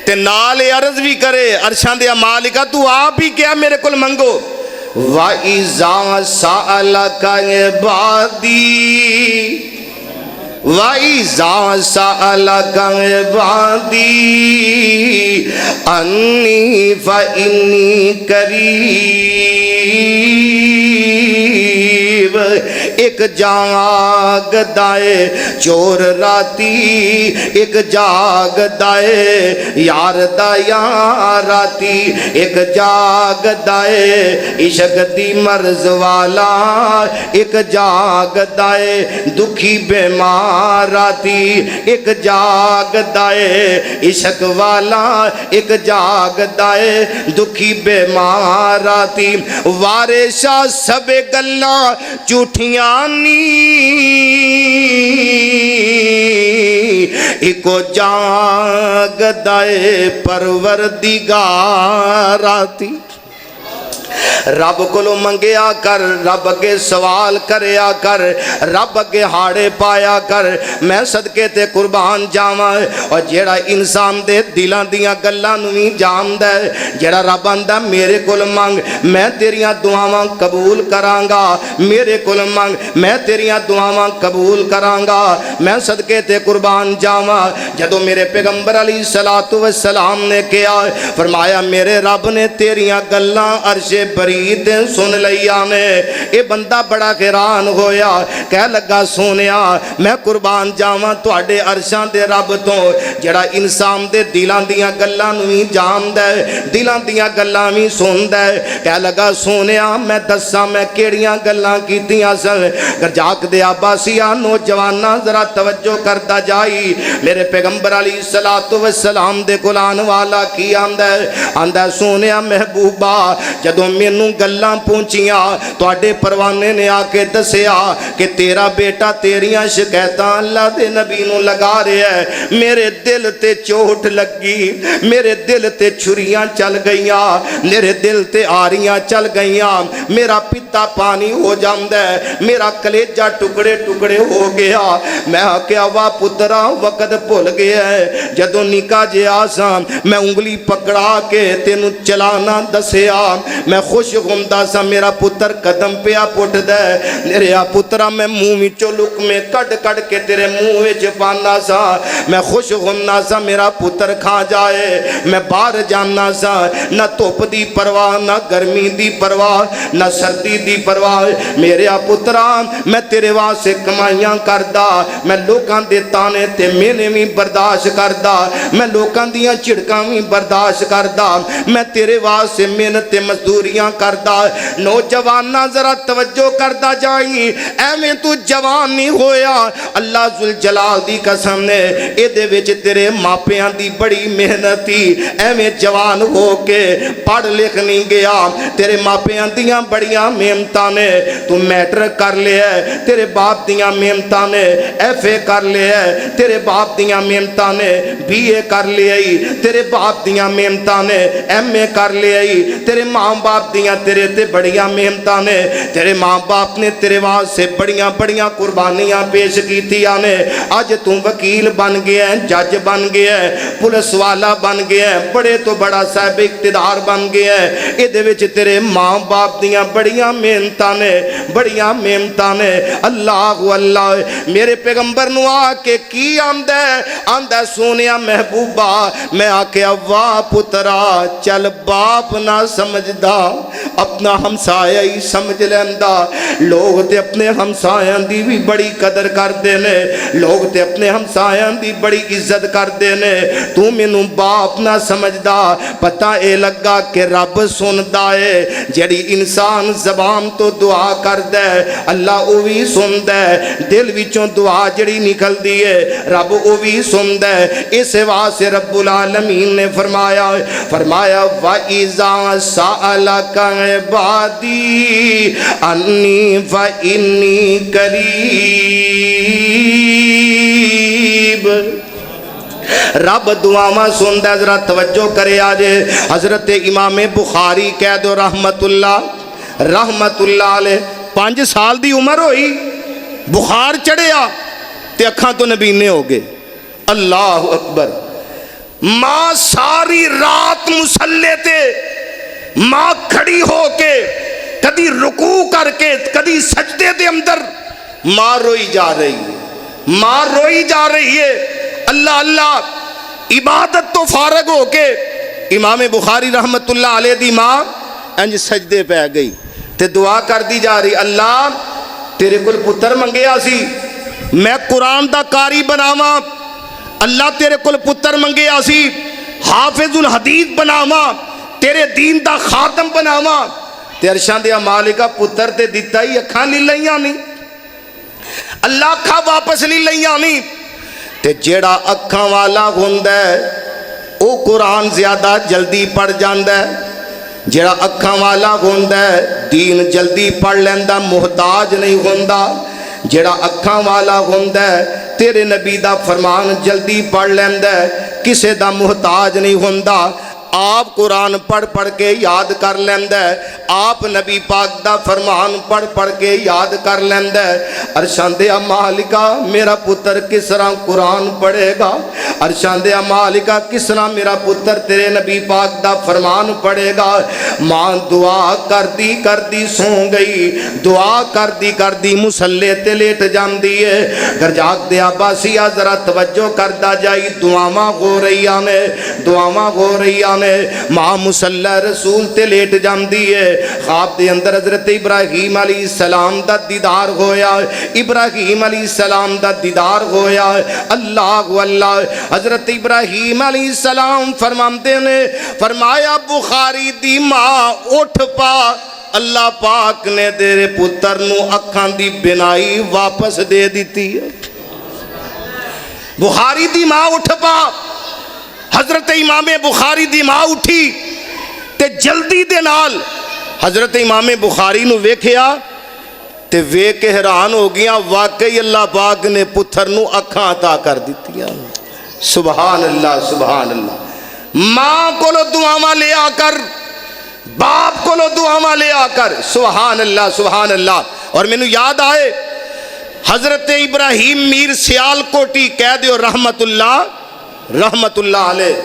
تے نال عرض بھی کرے عرشاں دے مالکا تو آپ ہی کیا میرے کول منگو. وَإِذَا سَأَلَكَ عِبَادِي وَإِذَا سَأَلَكَ عِبَادِي أَنِّي فَإِنِّي قَرِيبٌ ایک جاگدا اے چور راتی ایک جاگدا اے یار دا یار راتی ایک جاگدا اے عشق دی مرض والا ایک جاگدا اے دکھی بیمار راتی ایک جاگدا اے عشق والا ایک جاگدا اے دکھی بیمار راتی وارے شاہ سب گلاں جھوٹیاں نی ایکو جاگدا اے پروردگار راتی رب کولو منگیا کر رب اگے سوال کریا کر رب اگے ہاڑے پایا کر میں صدقے تے قربان جاواں اور جیڑا انسان دے دلاں دیاں گلاں نوں وی جاندا ہے جیڑا رب آندا میرے کول منگ میں تیریاں دعاواں قبول کراں گا میرے کول منگ میں تیریاں دعاواں قبول کراں گا میں صدقے تے قربان جاواں جدوں میرے پیغمبر علیہ الصلوۃ والسلام نے کہا فرمایا میرے رب نے تیریاں گلاں عرش برید سن لیا نے اے بندہ بڑا حیران ہویا کہہ لگا سونیا میں قربان جاواں تواڈے عرشاں دے رب تو جڑا انسان دے دلاں دیاں گلاں نوں وی جاندا ہے دلاں دیاں گلاں وی سندا ہے کہہ لگا سونیا میں دساں میں کیڑیاں گلاں کیتیاں سن گرجاک دے عباسیاں نوجواناں ذرا توجہ کردا جائی میرے پیغمبر علیہ الصلوۃ والسلام دے قرآن والا کی آندا ہے سونیا محبوبہ جدوں مینوں گلاں پہنچیاں تواڈے پروانے نے آ کے دسیا کہ تیرا بیٹا تیریاں شکایتاں اللہ دے نبی نوں لگا رہا ہے میرے دل تے چوٹ لگی میرے دل تے چھریاں چل گئیاں میرے دل تے آریاں چل گئیاں میرا پتا پانی ہو جاندا ہے میرا کلیجہ ٹکڑے ٹکڑے ہو گیا میں کیا وا پترا وقت بھول گیا ہے جدوں نکاح جیا سا میں انگلی پکڑا کے تینوں چلانا دسیا میں خوش ہوندا سا میرا پتر قدم پیا پٹ دے میرے پترا میں منہ وچوں لقمے کڈ کڈ کے تیرے منہ وچ پانا سا میں خوش ہوندا سا میرا پتر کھا جائے میں باہر جانا سا نہ دھوپ دی پرواہ نہ گرمی دی پرواہ نہ سردی دی پرواہ میرے پترا میں تیرے واسطے کمائیاں کردا میں لوکاں دے تانے تے مینے وی برداشت کردا میں لوکاں دیاں چڑکاں وی برداشت کردا میں تیرے واسطے محنت تے مزدوریاں کردا نوجواناں ذرا توجہ کردا جائی ایویں تو جوان نہیں ہویا اللہ ذوالجلال دی قسم نے اے دے وچ تیرے ماپیاں دی بڑی محنت تھی ایویں جوان ہو کے پڑھ لکھ نہیں گیا تیرے ماپیاں دیاں بڑیاں محنتاں نے تو میٹرک کر لیا ہے تیرے باپ دیاں محنتاں نے ایف اے کر لیا ہے تیرے باپ دیاں محنتاں نے بی اے کر لیا تیرے باپ دیاں محنتاں نے ایم اے کر لیا تیرے ماں باپ دیاں تیرے تے بڑیاں محنتاں نے تیرے ماں باپ نے تیرے واسطے بڑیاں بڑیاں قربانیاں پیش کیتیاں نے اج تو وکیل بن گیا ہے جج بن گیا ہے پولیس والا بن گیا ہے بڑے تو بڑا صاحب اقتدار بن گیا ہے اے دے وچ تیرے ماں باپ دیاں بڑیاں محنتاں نے بڑیاں محنتاں نے اللہ اللہ میرے پیغمبر نو آ کے کی آندا سونیا محبوبہ میں آ کے واہ پترا چل باپ نہ سمجھدا اپنا ہمسایہ ہی سمجھ لیندا لوگ تے اپنے ہمسایاں دی بھی بڑی قدر کردے نے لوگ تے اپنے ہمسایاں دی بڑی عزت کردے نے تو مینوں باپ نہ سمجھدا پتہ اے لگا کہ رب سندا ہے جڑی انسان زبان تو دعا کردا ہے اللہ او وی سندا ہے دل وچوں دعا جڑی نکلدی ہے رب او وی سندا ہے اس واسطے رب العالمین نے فرمایا وَإِذَا سَأَلَكَ عِبَادِي أَنِّي فَإِنِّي قَرِيبٌ رب دعاواں سندا ہے ذرا توجہ کرے آجے حضرت امام بخاری کہہ دو رحمت اللہ علیہ 5 سال دی عمر ہوئی بخار چڑھیا تے اکھاں تو نبینے ہو گئے اللہ اکبر ماں ساری رات مصلے تے ماں کھڑی ہو کے کدی رکوع کر کے کدی سجدے دے اندر ماں روئی جا رہی ہے اللہ اللہ عبادت تو فارغ ہو کے امام بخاری رحمت اللہ علیہ دی ماں انج سجدے پہ گئی تے دعا کر دی جا رہی اللہ تیرے کول پتر منگیا سی میں قرآن دا قاری بناواں اللہ تیرے کول پتر منگیا سی حافظ الحدیث بناواں تیرے دین دا خاتم بناواں تے عرشاں دے مالکا پتر تے دتا ہی اکھاں نہیں لئیاں نہیں اللہ اکھاں واپس نہیں لئیاں نہیں تے جیڑا اکھاں والا ہوندا ہے او قرآن زیادہ جلدی پڑھ جاندا ہے جیڑا اکھاں والا ہوندا ہے دین جلدی پڑھ لیندا محتاج نہیں ہوندا جیڑا اکھاں والا ہوندا ہے تیرے نبی دا فرمان جلدی پڑھ لیندا ہے کسے دا محتاج نہیں ہوندا آپ قرآن پڑھ پڑھ کے یاد کر لیندا ہے آپ نبی پاک دا فرمان پڑھ پڑھ کے یاد کر لیندا ہے عرشاں دے مالکا میرا پتر کس طرح قرآن پڑھے گا عرشاں دے مالکا کس طرح میرا پتر تیرے نبی پاک دا فرمان پڑھے گا ماں دعا کر دی سو گئی دعا کر دی مسلے تے لیٹ جاندی ہے گر جاگ دے عباسیہ ذرا توجہ کردا جائی دعاواں ہو رہی آنے ماں مسلح رسول تے لیٹ جاندی ہے خواب دے اندر حضرت ابراہیم علیہ السلام دا دیدار ہویا ابراہیم علیہ السلام دا دیدار ہویا اللہ حضرت ابراہیم علیہ السلام فرماندے نے فرمایا بخاری دی ماں اٹھ پا اللہ پاک نے تیرے پتر نو اکھاں دی بینائی واپس دے دیتی ہے بخاری دی ماں اٹھ پا حضرت امام بخاری دی ماں اٹھی تے جلدی دے نال حضرت امام بخاری نو ویکھیا تے ویکھ کے حیران ہو گیا واقعی اللہ پاک نے پتھر نو اکھاں عطا کر دیتیاں سبحان اللہ ماں کولو دعاواں لے آ کر باپ کولو دعاواں لے آ کر سبحان اللہ اور مینوں یاد آئے حضرت ابراہیم میر سیال کوٹی کہہ دیو رحمت اللہ علیہ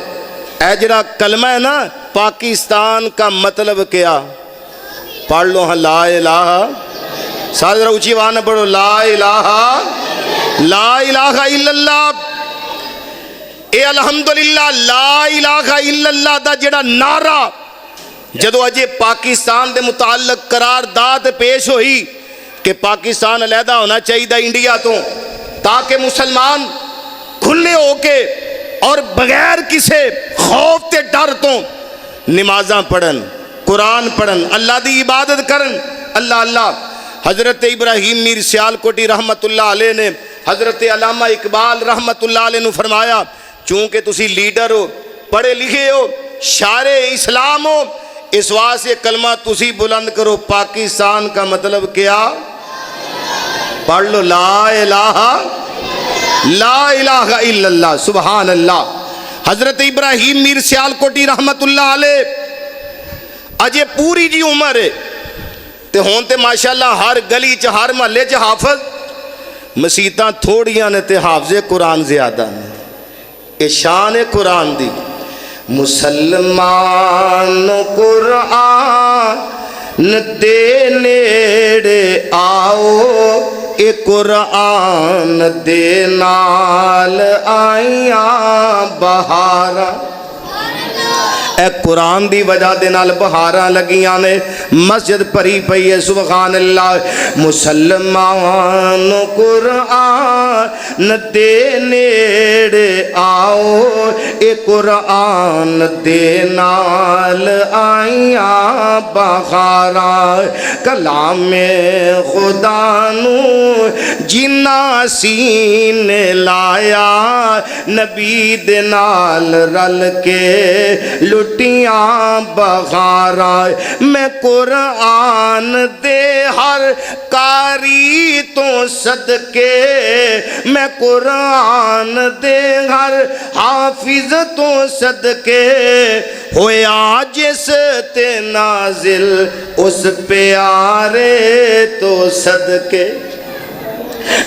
اے جڑا کلمہ ہے نا پاکستان کا مطلب کیا پڑھ لو ہاں لا الہ سارے ذرا اونچی آواز میں پڑھو لا الہ الا اللہ اے الحمدللہ لا الہ الا اللہ دا جڑا نعرہ جدو اجے پاکستان دے متعلق قرارداد پیش ہوئی کہ پاکستان علیحدہ ہونا چاہیے انڈیا تو تاکہ مسلمان کھلے ہو کے اور بغیر کسے خوف تے ڈر تو نمازاں پڑھن قرآن پڑھن اللہ دی عبادت کرن اللہ حضرت ابراہیم میر سیال کوٹی رحمت اللہ علیہ نے حضرت علامہ اقبال رحمت اللہ علیہ نے فرمایا چونکہ تسی لیڈر ہو پڑھے لکھے ہو شاعر اسلام ہو اس واسطے کلمہ تسی بلند کرو پاکستان کا مطلب کیا پڑھ لو لا الہ الا اللہ سبحان اللہ حضرت ابراہیم میر سیال کوٹی رحمت اللہ علیہ اجے پوری جی عمر ہے تے ہون تے ماشاءاللہ ہر گلی چ ہر محلے چ حافظ مسیتاں تھوڑیاں نے تے حافظ قرآن زیادہ نے اے شان قرآن دی مسلمان قرآن دے نیڑے آؤ اے قرآن دے نال آئیاں بہاراں اے قرآن دی وجہ دے نال بہاراں لگیاں نے مسجد پری پئی ہے سبحان اللہ مسلمان قرآن دے نیڑے آؤ اے قرآن دے نال آئیاں بہاراں کلام خدا نو جنہ سینے لایا نبی دے نال رل کے لٹیاں بغاراں میں قرآن دے ہر کاری تو صدقے میں قرآن دے ہر حافظ تو صدقے ہویا جس تے نازل اس پیارے تو صدقے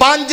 5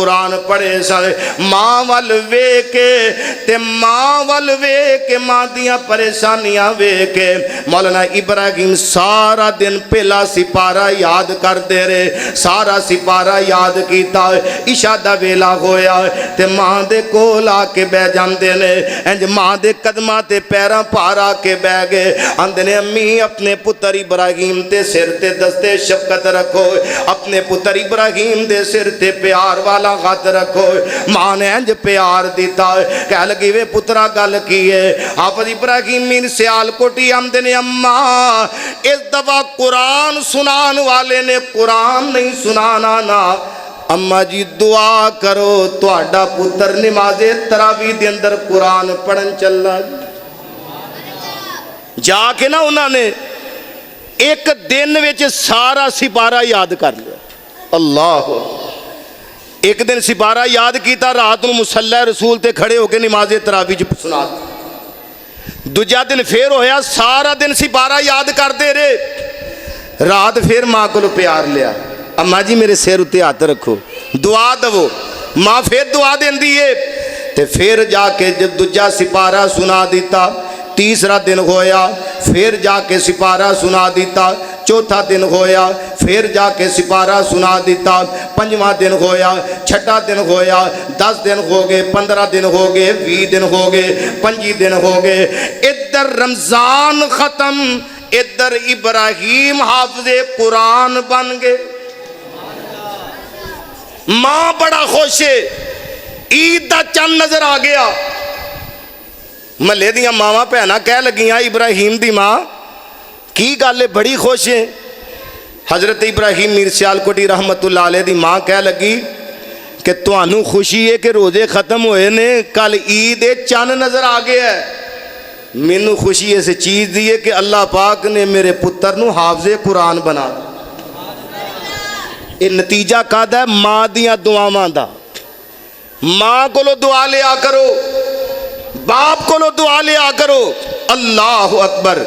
قرآن پڑھے سن ماں ول ویکھ کے تے ماں ول ویکھ کے ماں دیاں پریشانیاں ویکھ کے مولانا ابراہیم سارا دن پہلا سپارہ یاد کر دے رہے سارا سپارہ یاد کیتا عشاء دا ویلا ہویا تے ماں دے کول آ کے بہ جاندے نے انج ماں دے قدماں تے پیراں پار آ کے بہ گئے آندے نے امی اپنے پتر ابراہیم تے سر تے دستے شفقت رکھو اپنے پتر ابراہیم دے سر تے پیار والا ہاتھ رکھو ماں نے انج پیار دیتا کہہ لگی وے پترا گل کی ہے حافظ ابراہیم میر سیال کوٹی آمدے نے اماں اس دفعہ قرآن سنان والے نے قرآن نہیں سنانا نا اماں جی دعا کرو تہاڈا پتر نماز تراویح دے اندر قرآن پڑھن چلا جا کے نا انہوں نے ایک دن وچ سارا سپارہ یاد کر لیا اللہ ایک دن سپارہ یاد کیتا رات نو مصلی رسول تے کھڑے ہو کے نماز تراویح سنا دوجا دن پھر ہویا سارا دن سپارہ یاد کر دے رہے رات پھر ماں کو پیار لیا اماں جی میرے سر اتے ہاتھ رکھو دعا دو ماں پھر دعا دین دیئے تے پھر جا کے جب دوجا سپارہ سنا دیتا تیسرا دن ہویا پھر جا کے سپارہ سنا دیتا چوتھا دن ہویا پھر جا کے سپارہ سنا دیتا پنجواں دن ہویا چھٹا دن ہویا 10 دن ہو گئے 15 دن ہو گئے 20 دن ہو گئے 25 دن ہو گئے ادھر رمضان ختم ادھر ابراہیم حافظ قرآن بن گئے ماں بڑا خوش ہے عید دا چند نظر آ گیا محلے دیاں ماواں بھیناں کہہ لگیاں ابراہیم دی ماں کی گل ہے بڑی خوش ہے حضرت ابراہیم میر سیال کوٹی رحمت اللہ علیہ دی ماں کہہ لگی کہ تانوں خوشی ہے کہ روزے ختم ہوئے نے کل عید چند نظر آ گیا ہے مینوں خوشی اس چیز دی ہے کہ اللہ پاک نے میرے پتر نو حافظ قرآن بنا یہ نتیجہ کہدا ہے ماں دیاں دعاواں دا ماں کولو دعا لیا کرو باپ کولو دعا لیا کرو اللہ اکبر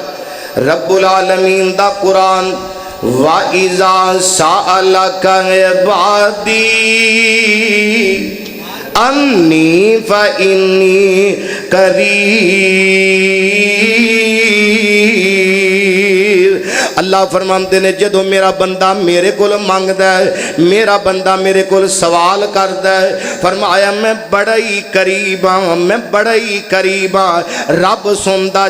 رب العالمین دا قرآن وَإِذَا سَأَلَكَ عِبَادِي أَنِّي فَإِنِّي قَرِيبٌ اللہ فرماندے نے جدو میرا بندہ میرے کول مانگدا ہے میرا بندہ میرے کول سوال کردا ہے فرمایا میں بڑا ہی قریب ہاں میں بڑا ہی قریب ہاں رب سندا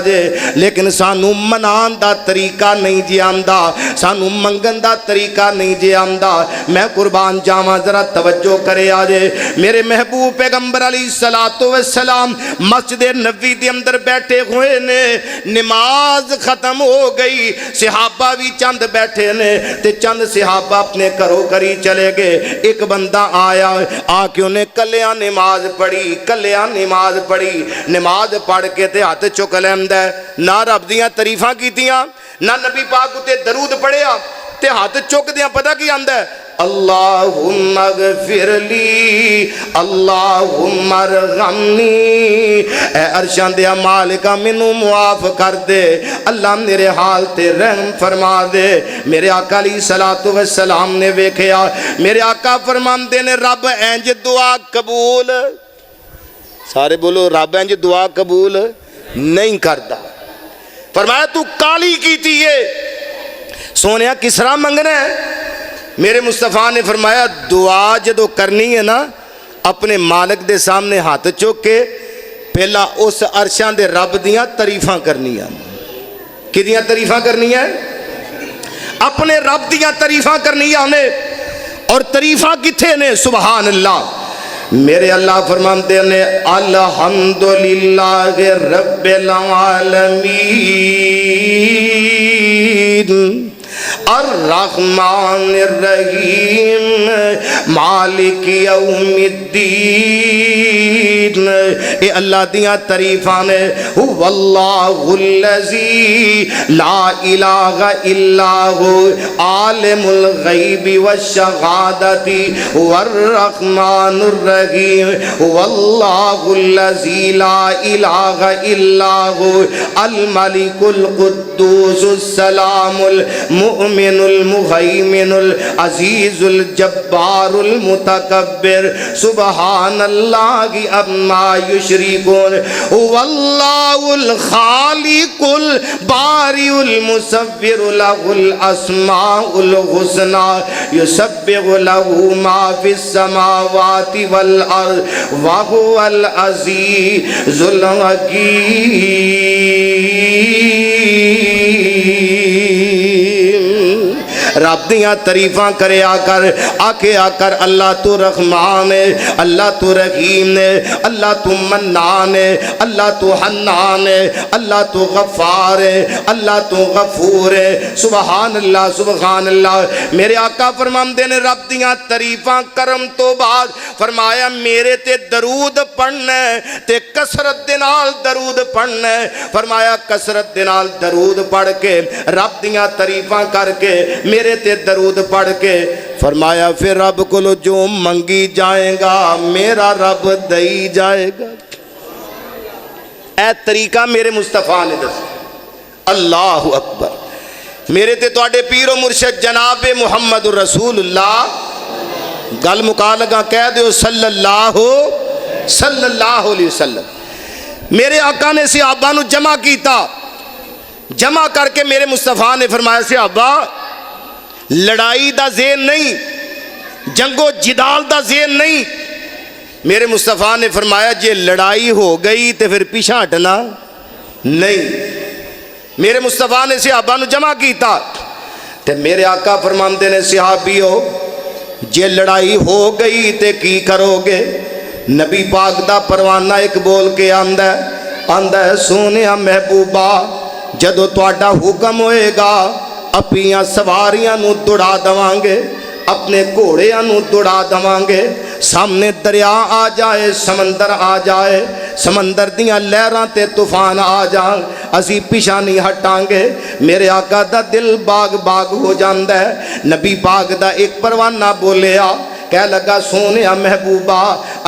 جے لیکن سانو منان دا طریقہ نہیں جی آندا سانو منگن دا طریقہ نہیں جی آندا میں قربان جاواں ذرا توجہ کرے آجے میرے محبوب پیغمبر علیہ السلام مسجد نبوی دے اندر بیٹھے ہوئے نے نماز ختم ہو گئی صحابہ بھی چند بیٹھے نے تے چند صحابہ اپنے گھروں کری چلے گئے ایک بندہ آیا آ کے انہیں کلیاں نماز پڑھی نماز پڑھ کے تے ہاتھ چک لیندہ ہے نہ رب دیاں تعریفاں کیتیاں نہ نبی پاک اتے درود پڑھیا تے ہاتھ چک دیاں پتہ کی آندہ ہے اللہم اغفر لی اللہم ارحمنی اے عرشاں دیا مالکہ منو معاف کر دے اللہ میرے حال تے رحم فرما دے میرے آقا علیہ السلام نے ویکھیا میرے آقا فرمان دے نے رب اینج دعا قبول سارے بولو رب اینج دعا قبول نہیں کردا فرمایا تو کالی کیتی ہے سونیا کس طرح منگنا ہے میرے مصطفیٰ نے فرمایا دعا جدو کرنی ہے نا اپنے مالک دے سامنے ہاتھ چوک کے پہلا اس عرشاں دے رب دیاں تعریفاں کرنی ہے کی دیاں تعریفاں کرنی ہے اپنے رب دیاں تعریفاں کرنی ہے اور تعریفاں کتھے نے سبحان اللہ میرے اللہ فرماتے ہیں الحمدللہ رب العالمین الرحمن الرحیم مالک یوم الدین اے اللہ دیاں تعریفاں نے واللہ الذی لا الہ الا ہو عالم الغیب والشہادت والرحمن الرحیم واللہ الذی لا الہ الا ہو الملک القدوس السلام المؤمن المہیمن العزیز الجبار المتکبر سبحان اللہ اما یشرکون واللہ الخالق الباری المصور له الاسماء الحسنى يسبح له ما في السماوات والارض وهو العزيز الحكيم رب دیاں تعریفاں کرے آکر آکے آکر اللہ تو رحمان ہے اللہ تو رحیم ہے اللہ تو منان ہے اللہ تو حنان ہے اللہ تو غفار ہے اللہ تو غفور ہے سبحان اللہ میرے آقا فرماندے نے رب دیاں تعریفاں کرم تو بعد فرمایا میرے تے درود پڑھنا ہے تے کثرت دے نال درود پڑھنا ہے فرمایا کثرت دے نال درود پڑھ کے رب دیاں تعریفاں کر کے میرے تے درود پڑھ کے فرمایا پھر رب کو جو منگی جائے گا میرا رب دئی جائے گا اے طریقہ میرے مصطفیٰ نے دس اللہ اکبر میرے تے تواڈے پیر و مرشد جناب محمد رسول اللہ گل مکا لگا کہہ دیو صلی اللہ علیہ وسلم میرے آقا نے صحابہ نو جمع کیتا جمع کر کے میرے مصطفیٰ نے فرمایا صحابہ لڑائی دا ذہن نہیں جنگ و جدال دا ذہن نہیں میرے مصطفیٰ نے فرمایا جے لڑائی ہو گئی تے پھر پیچھے ہٹنا نہیں میرے مصطفیٰ نے صحابہ نو جمع کیتا تے میرے آقا فرماندے نے صحابیو جے لڑائی ہو گئی تے کی کرو گے نبی پاک دا پروانہ ایک بول کے آندہ ہے سونیا محبوبہ جدو تواڈا حکم ہوئے گا اپنیاں سواریاں نو دوڑا دوانگے اپنے گھوڑیاں نو دوڑا دوانگے سامنے دریا آ جائے سمندر آ جائے سمندر دیاں لہراں تے طوفان آ جان اسی پیچھے نہیں ہٹانگے میرے آقا دا دل باغ باغ ہو جاندہ ہے نبی پاک دا ایک پروانہ بولیا کہہ لگا سونیا محبوبہ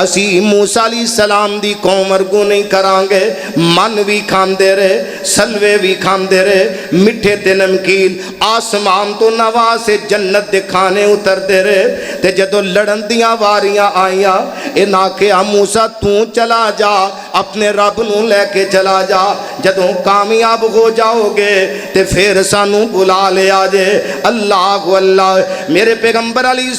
اسی موسیٰ علیہ السلام دی قوم ورگو نہیں کرانگے من بھی کھاندے رہے سلوے بھی کھاندے رہے مٹھے تے نمکین آسمان تو نوا سے جنت دے کھانے اتر دے رہے تے جدو لڑن دیاں واریاں آئیاں انا کہ موسیٰ تو چلا جا اپنے رب نو لے کے چلا جا جدو کامیاب ہو جاؤ گے تے پھر سانو بلا لے آجے اللہ میرے پیغمبر علیہ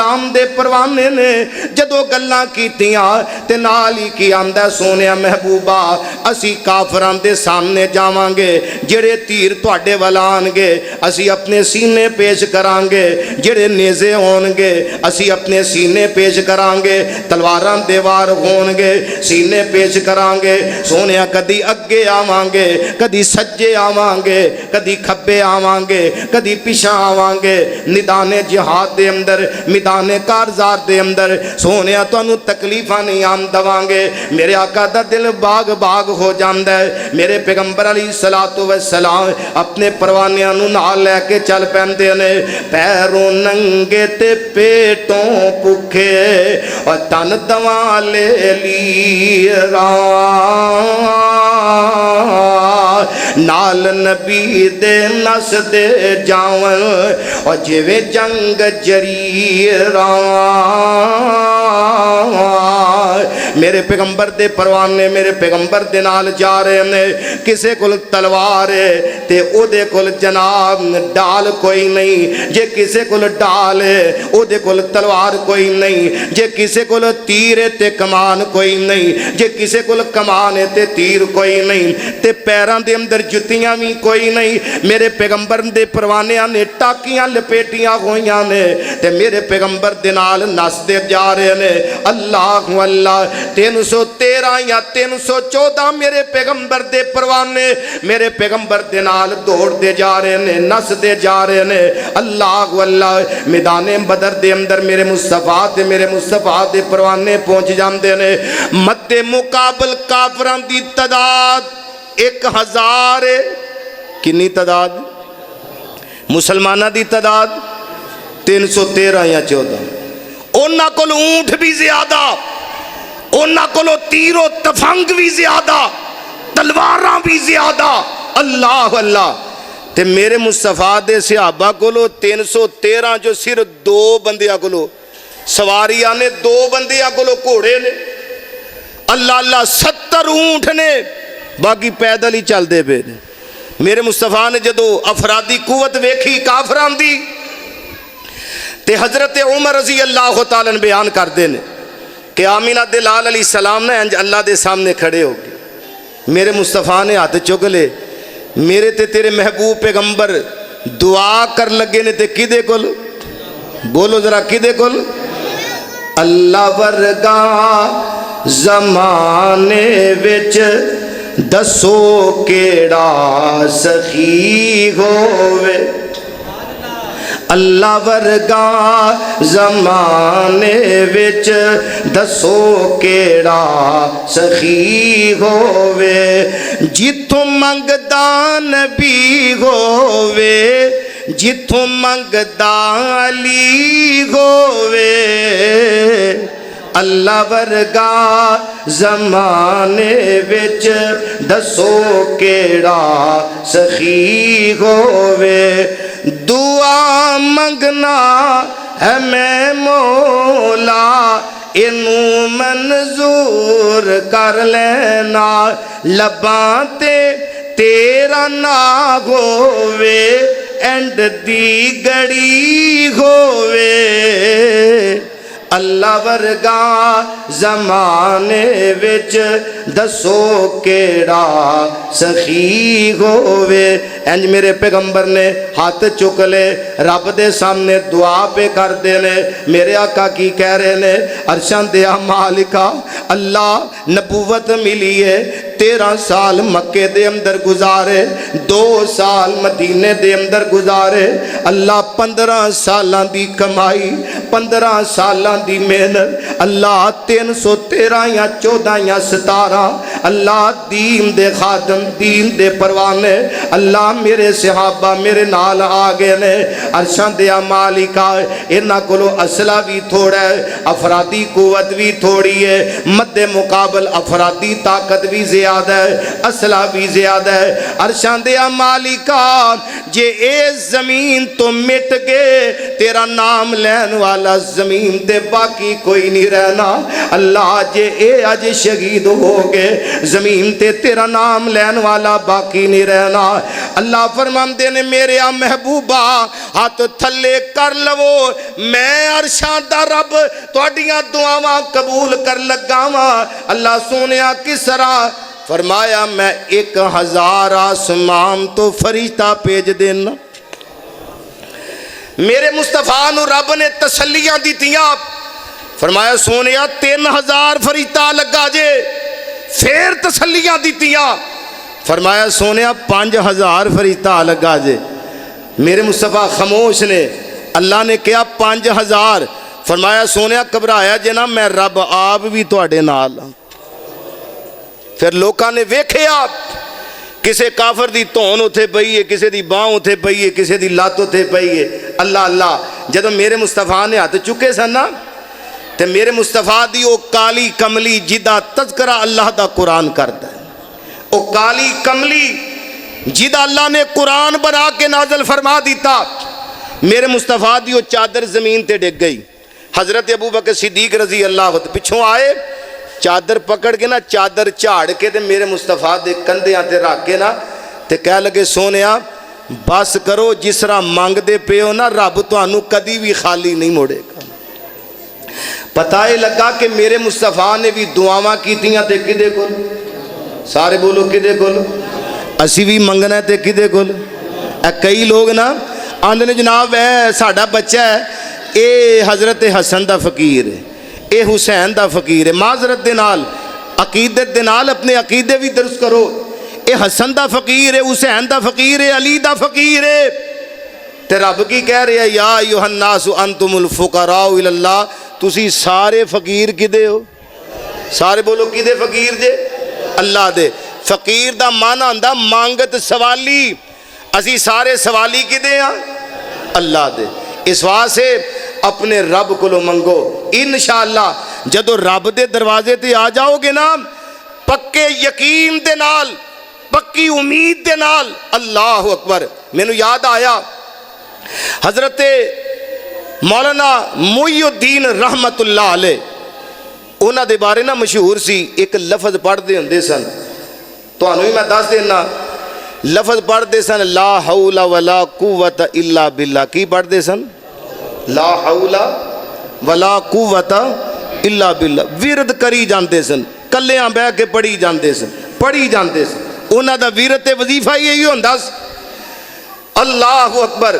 السلام دے پروانے نے جدو گلاں کیتیاں تے نال ہی کی آندہ سونیا محبوبہ اسی کافران دے سامنے جاوانگے جڑے تیر تواڈے ولانگے اسی اپنے سینے پیش کرانگے جڑے نیزے ہونگے اسی اپنے سینے پیش کرانگے تلواران دیوار ہونگے سینے پیش کرانگے سونیا کدی اگے آوانگے کدی سجے آوانگے کدی کھبے آوانگے کدی پیچھے آوانگے میدان جہاد دے اندر میدان کارزار دے اندر سونیا تو انہوں تکلیفہ نہیں آم دوانگے میرے آقا دا دل باغ باغ ہو جاندہ ہے میرے پیغمبر علیہ السلام اپنے پروانیاں نو نال لے کے چل پہندے نے پیروں ننگے تے پیٹوں پکھے اور تن دوان لے لی نال نبی دے نس دے جاون اور جوے جنگ جری میرے پیغمبر دے پروانے میرے پیغمبر دے نال جا رہے ہیں کسے کل تلوار ہے تے او دے کل جناب ڈال کوئی نہیں جے کسے کل ڈال ہے او دے کل تلوار کوئی نہیں جے کسے کل تیر ہے تے کمان کوئی نہیں جے کسے کل کمان ہے تے تیر کوئی نہیں تے پیران دے اندر جتیاں بھی کوئی نہیں میرے پیغمبر دے پروانیاں نے ٹاکیاں لپیٹیاں ہویاں نے تے میرے پیغمبر دے نال نس دے جا رہے نے اللہ 313 یا 314 میرے پیغمبر دے پروانے میرے پیغمبر دے نال دوڑ دے جا رہے نے نس دے جا رہے نے اللہ اللہ میدان بدر دے اندر میرے مصطفیٰ دے پروانے پہنچ جاندے نے مد مقابل کافران دی تعداد 1000 کنی تعداد مسلمانہ دی تعداد 313 یا 14 انہاں کو اونٹ بھی زیادہ انہاں کو تیر و تفنگ بھی زیادہ تلواراں بھی زیادہ اللہ اللہ تے میرے مصطفیٰ دے صحابہ کو 313 جو صرف 2 بندیاں کو سواریاں نے 2 بندیاں کو گھوڑے نے اللہ اللہ 70 اونٹ نے باقی پیدل ہی چل دے پے نے میرے مصطفیٰ نے جدو افرادی قوت ویکھی کافران دی تے حضرت عمر رضی اللہ تعالیٰ نے بیان کر دینے کہ آمینہ دلال علیہ السلام نے انج اللہ دے سامنے کھڑے ہو گئے میرے مصطفیٰ نے ہاتھ چک لے میرے تے تیرے محبوب پیغمبر دعا کر لگے نے تے کدے کل بولو ذرا کدے کل اللہ ورگا زمانے وچ دسو کیڑا سخی ہووے اللہ ورگا زمانے وچ دسو کیڑا سخی ہووے جتھوں منگدا نبی ہووے جتھوں منگدا علی ہووے اللہ ورگا زمانے وچ دسو کیڑا سخی ہووے دعا منگنا ہے میں مولا انہوں منظور کر لینا لباں تے تیرا نہ ہووے اینڈ دی گڑی ہووے اللہ ورگا زمانے وچ دسو کیڑا سخی ہووے انج میرے پیغمبر نے ہاتھ چک لے رب دے سامنے دعا پہ کر دینے میرے آقا کی کہہ رہے نے عرشان دیا مالکا اللہ نبوت ملی ہے 13 سال مکے دے اندر گزارے 2 سال مدینے دے اندر گزارے اللہ 15 سالاں دی کمائی 15 سالاں دی محنت اللہ 313 یا 14 یا 17 اللہ دین دے خادم دین دے پروانے اللہ میرے صحابہ میرے نال آگے نے عرشان دیا مالکا انہاں کولو اسلحہ بھی تھوڑا ہے افرادی قوت بھی تھوڑی ہے مد مقابل افرادی طاقت بھی زیادہ ہے اسلحہ بھی زیادہ ہے عرشان دیا مالکا جے اے زمین تو مٹ گئے تیرا نام لین والا زمین تے باقی کوئی نہیں رہنا اللہ جے اے اج شہید ہو گئے زمین تے تیرا نام لین والا باقی نہیں رہنا اللہ فرماندے نے میرے محبوبہ ہاتھ تھلے کر لو میں عرشاں دا رب تواڈیاں دعاواں قبول کر لگاواں اللہ سونیا کس طرح فرمایا میں 1000 آسمان تو فرشتہ بھیج دینا میرے مصطفیٰ نو رب نے تسلیاں دیتیاں فرمایا سونیا 3000 فرشتہ لگا جے پھر تسلیاں دیتیاں فرمایا سونیا 5000 فرشتہ لگا جے میرے مصطفیٰ خاموش نے اللہ نے کہا 5000 فرمایا سونیا گھبرایا جے نا میں رب آپ بھی تواڈے نال پھر لوکاں نے ویکھیا کسے کافر دی تون اتھے پئی ہے کسے دی باں اتھے پئی ہے کسے دی لات اتھے پئی ہے اللہ اللہ جدو میرے مصطفیٰ نے ہاتھ چکے سن نا تے میرے مصطفیٰ دی او کالی کملی جدا تذکرہ اللہ دا قرآن کرتا ہے او کالی کملی جدا اللہ نے قرآن بنا کے نازل فرما دیتا میرے مصطفیٰ دی او چادر زمین تے ڈگ گئی حضرت ابوبکر صدیق رضی اللہ پچھوں آئے چادر پکڑ کے نا چادر چاڑ کے تے میرے مصطفیٰ دے کندھیاں تے رکھ کے نا تے کہہ لگے سونیا بس کرو جس طرح مانگ دے پے ہو نا رب تانوں کدی بھی خالی نہیں موڑے گا پتہ ہی لگا کہ میرے مصطفیٰ نے بھی دعاواں کیتیاں تے کدے کول سارے بولو کدے کول اسی بھی منگنا تے کدے کول کئی لوگ نا آندے نے جناب اے ساڈا بچہ ہے اے حضرت حسن دا فقیر ہے اے حسین دا فقیر ہے. معذرت دے نال عقیدت دے نال اپنے عقیدے بھی درست کرو. اے حسن دا فقیر ہے, حسین دا فقیر ہے, علی دا فقیر ہے. تے رب کی کہہ رہے ہیں یا ایھا الناس انتم الفقراء الی اللہ, تسی سارے فقیر کدے ہو؟ سارے بولو کدے فقیر جے؟ اللہ دے. فقیر دا معنی ہوندا مانگت سوالی. اسی سارے سوالی کدے ہاں؟ اللہ دے. اس واسطے اپنے رب کو منگو. انشاءاللہ جدو رب دے دروازے تے آ جاؤ گے نا, پکے یقین دے نال, پکی امید دے نال. اللہ اکبر. مینوں یاد آیا حضرت مولانا محی الدین رحمت اللہ علیہ, انہاں دے بارے نا مشہور سی ایک لفظ پڑھتے ہوندے سن. تانوں ہی میں دس دینا, لفظ پڑھتے سن لا حول ولا قوت الا باللہ. کی پڑھتے سن؟ لا حول ولا قوت الا باللہ. ورد کری جاندے سن, کلیاں بہ کے پڑھی جاندے سن, پڑھی جاندے سن. انہاں دا ورد تے وظیفہ یہی ہوندا سی. اللہ اکبر.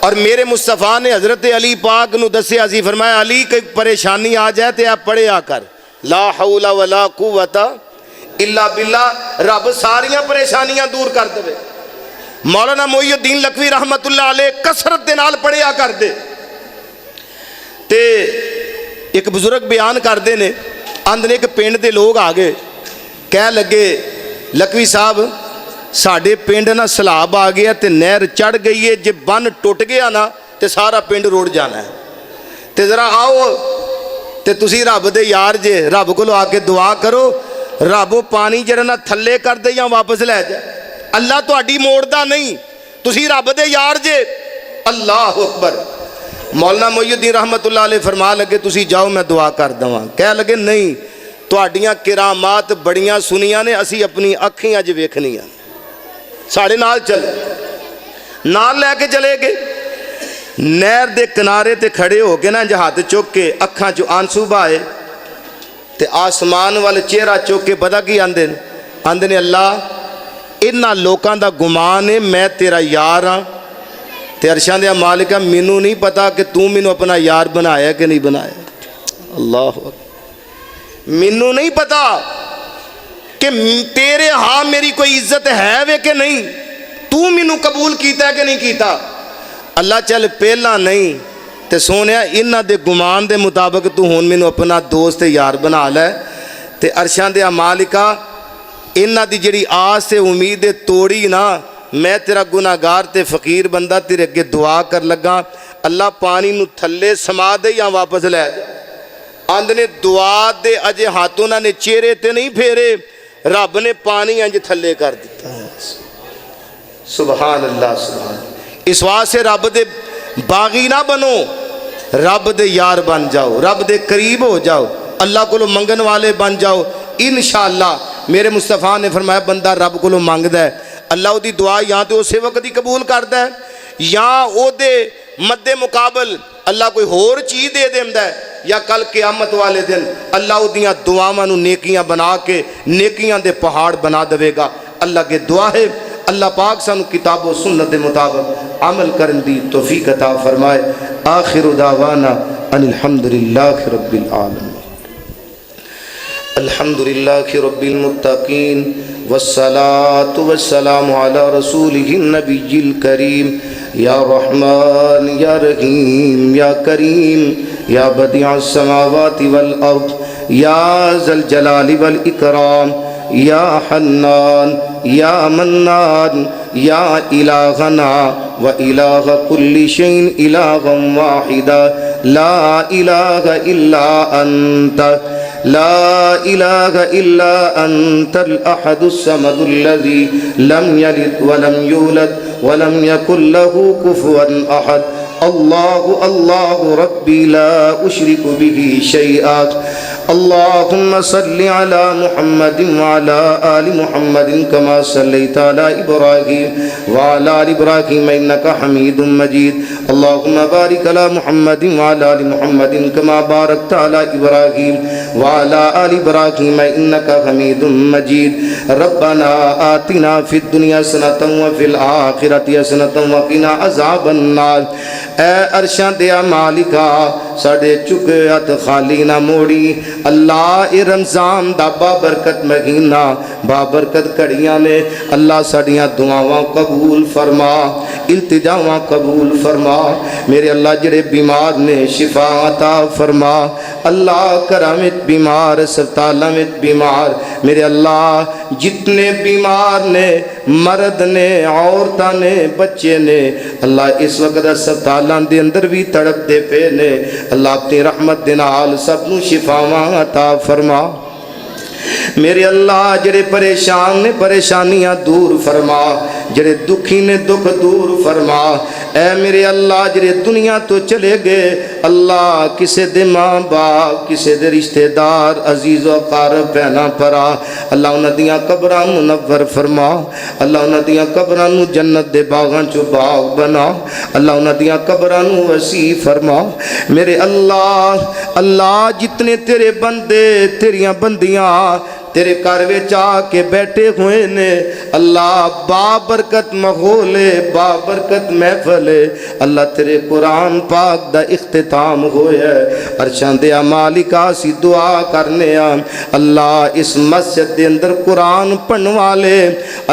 اور میرے مصطفیٰ نے حضرت علی پاک نو دسیا سی, فرمایا علی کوئی پریشانی آ جائے تے آپ پڑھیا کر لا حول ولا قوت الا باللہ, رب ساریاں پریشانیاں دور کر دے. مولانا محی الدین لکھوی رحمت اللہ علیہ کثرت دے نال پڑھیا کر دے. تے ایک بزرگ بیان کر دے نے, آندنے ایک پنڈ دے لوگ آ گئے, کہہ لگے لکھوی صاحب ساڑھے پنڈ نا سلاب آ گیا تے نہر چڑھ گئی ہے, جب بن ٹوٹ گیا نا تے سارا پنڈ روڑ جانا ہے. تے ذرا آؤ تے تسی رب دے یار جے, رب کو آ کے دعا کرو رب پانی جڑا نا تھلے کر دے یا واپس لے جائے. اللہ تہاڈی موڑدا نہیں, تسی رب دے یار جے. اللہ اکبر. مولانا محی الدین رحمت اللہ علیہ فرما لگے تسی جاؤ میں دعا کر دواں. کہہ لگے نہیں, تہاڈیاں کرامات بڑیاں سنیاں نے, اسی اپنی اکھیں اج ویکھنیاں. ساڑھے نال چلے, نال لے کے چلے گئے. نہر دے کنارے تے کھڑے ہو کے نا ہاتھ چوک کے اکھاں چو آنسو بہائے تے آسمان والے چہرہ چوک کے پتہ کی آندے نے اللہ انہاں لوکاں دا گمان ہے میں تیرا یار ہاں تے عرشاں دے مالکہ مینوں نہیں پتا کہ تو مینوں اپنا یار بنایا کہ نہیں بنایا. اللہ مینوں نہیں پتا کہ تیرے ہاں میری کوئی عزت ہے وے کہ نہیں, تو مینوں قبول کیتا ہے کہ نہیں کیتا. اللہ چل پہلا نہیں تے سونیا انہاں دے گمان دے مطابق تو ہون مینوں اپنا دوست یار بنا لے. تے عرشاں دے مالکہ انہاں دی جڑی آس تے امید توڑی نا, میں تیرا گناہگار تے فقیر بندہ تیرے اگے دعا کر لگا اللہ پانی نو تھلے سما دے یا واپس لے جا. آندنے دعا دے اجے ہاتھوں نے چہرے تے نہیں پھیرے, رب نے پانی انج تھلے کر دیتا ہے. سبحان اللہ سبحان. اس واسطے رب دے باغی نہ بنو, رب دے یار بن جاؤ, رب دے قریب ہو جاؤ, اللہ کو منگن والے بن جاؤ. انشاءاللہ میرے مصطفیٰ نے فرمایا بندہ رب کو منگدا ہے اللہ او دی دعا یا تو اسے وقت ہی قبول کردا ہے یا او دے مد مقابل اللہ کوئی ہور چیز دے دیندا ہے, یا کل قیامت والے دن اللہ او دیاں دعاواں نو نیکیاں بنا کے نیکیاں دے پہاڑ بنا دے گا. اللہ کے دعا ہے اللہ پاک سانو کتاب و سنت دے مطابق عمل کرن دی توفیق عطا فرمائے. آخر دعوانا ان الحمدللہ رب العالمین. الحمدللہ رب المتقین والصلاة والسلام علی رسولہ النبی الکریم. یا رحمان یا رحیم یا کریم یا بدیع السماوات والارض یا ذا الجلال والاکرام یا حنان یا منان یا الہنا و الہ کل شیء الہا واحدا لا الہ الا انت لا الہ الا انت الاحد الصمد الذي لم يلد ولم يولد ولم يكن له كفوا احد. الله الله ربي لا أشرك به شيئا. اللهم صل على محمد وعلى آل محمد كما صليت على إبراهيم وعلى آل إبراهيم إنك حميد مجيد. اللهم بارك على محمد وعلى آل محمد كما باركت على إبراهيم وعلى آل إبراهيم إنك حميد مجيد. ربنا آتنا في الدنيا حسنة وفي الآخرة حسنة وقنا عذاب النار. اے عرشاں دیا مالکا ساڈے چکے ہاتھ خالی نہ موڑی اللہ اے رمضان دا بابرکت مہینہ بابرکت گھڑیاں نے اللہ ساڈیاں دعاواں قبول فرما التجاواں قبول فرما میرے اللہ جڑے بیمار نے شفا عطا فرما اللہ کرامت بیمار اسپتالاں وچ بیمار میرے اللہ جتنے بیمار نے مرد نے عورتاں نے بچے نے اللہ اس وقت اسپتالاں دے اندر بھی تڑپ دے پے نے اللہ اپنی رحمت دے نال سب نو شفاواں عطا فرما میرے اللہ جڑے پریشان نے پریشانیاں دور فرما جڑے دکھی نے دکھ دور فرما اے میرے اللہ جڑے دنیا تو چلے گئے اللہ کسے دے ماں باپ کسے دے رشتہ دار عزیز و اقارب بہناں پرا اللہ انہاں دیاں قبراں منور فرما اللہ انہاں دیاں قبراں نو جنت دے باغاں چوں باغ بنا اللہ انہاں دیاں قبراں نو وسیع فرما میرے اللہ جتنے تیرے بندے تیریاں بندیاں تیرے گھر وچ آ کے بیٹھے ہوئے نے اللہ بابرکت ماحول بابرکت محفل اللہ تیرے قرآن پاک دا اختتام ہویا عرشاں دیا مالکا سی دعا کرنے اللہ اس مسجد دے اندر قرآن پڑھن والے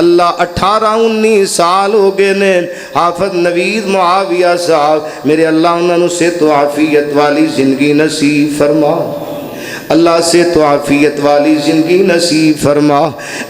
اللہ 18-19 سال ہو گئے نے حافظ نوید معاویہ صاحب میرے اللہ انہوں نے صحت و عافیت والی زندگی نصیب فرما اللہ سے تو عافیت والی زندگی نصیب فرما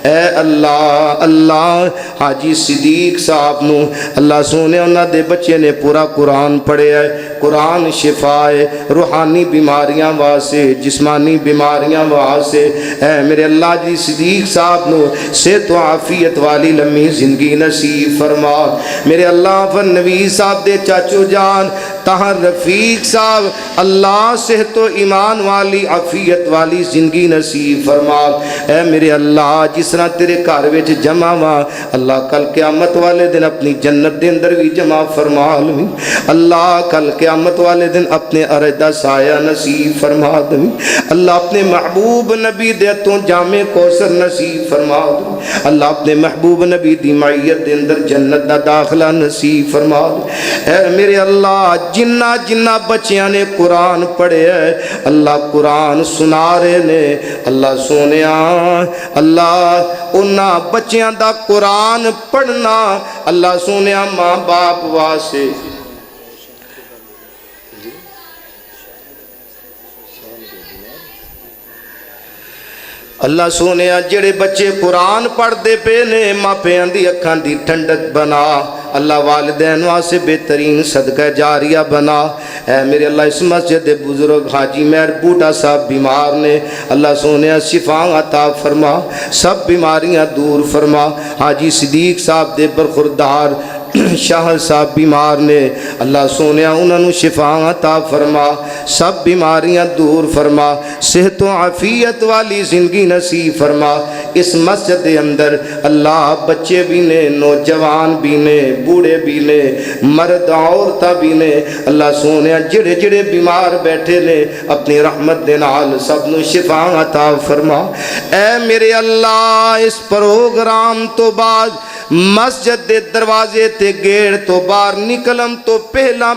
اے اللہ حاجی صدیق صاحب نو اللہ سونے انہاں دے بچے نے پورا قرآن پڑھے ہے قرآن شفا ہے روحانی بیماریاں واسے جسمانی بیماریاں واسے اے میرے اللہ جی صدیق صاحب نو صحت و عافیت والی لمبی زندگی نصیب فرما میرے اللہ فن نوی صاحب دے چاچو جان طاہر رفیق صاحب اللہ صحت و ایمان والی عافیت والی زندگی نصیب فرما اے میرے اللہ جس طرح تیرے گھر وچ جمع وا اللہ کل قیامت والے دن اپنی جنت دے اندر بھی جمع فرما لویں اللہ کل قیامت والے دن اپنے عرش دا سایہ نصیب فرما دیں اللہ اپنے محبوب نبی دے تو جامع کوثر نصیب فرما دیں اللہ اپنے محبوب نبی دی معیت دے اندر جنت دا داخلہ نصیب فرما دیں اے میرے اللہ جنہ بچیاں نے قرآن پڑھے ہے اللہ قرآن سنا رہے نے اللہ سونیا اللہ انہاں بچیاں دا قرآن پڑھنا اللہ سونیا ماں باپ واسے اللہ سونے جڑے بچے قرآن پڑھ دے پے نے ماں پیان دی اکھان دی ٹھنڈک بنا اللہ والدین واسے بہترین صدقہ جاریہ بنا اے میرے اللہ اس مسجد دے بزرگ حاجی مہر بوٹا صاحب بیمار نے اللہ سونے شفا عطا فرما سب بیماریاں دور فرما حاجی صدیق صاحب دے برخوردار شاہ صاحب بیمار نے اللہ سونیا انہوں نے شفا عطا فرما سب بیماریاں دور فرما صحت و عافیت والی زندگی نصیب فرما اس مسجد دے اندر اللہ بچے بھی نے نوجوان بھی نے بوڑھے بھی نے مرد عورتاں بھی نے اللہ سونیا جڑے بیمار بیٹھے نے اپنی رحمت دے نال سب نو شفا عطا فرما اے میرے اللہ اس پروگرام تو بعد مسجد دے دروازے تے گیڑ تو باہر نکلم تو پہلا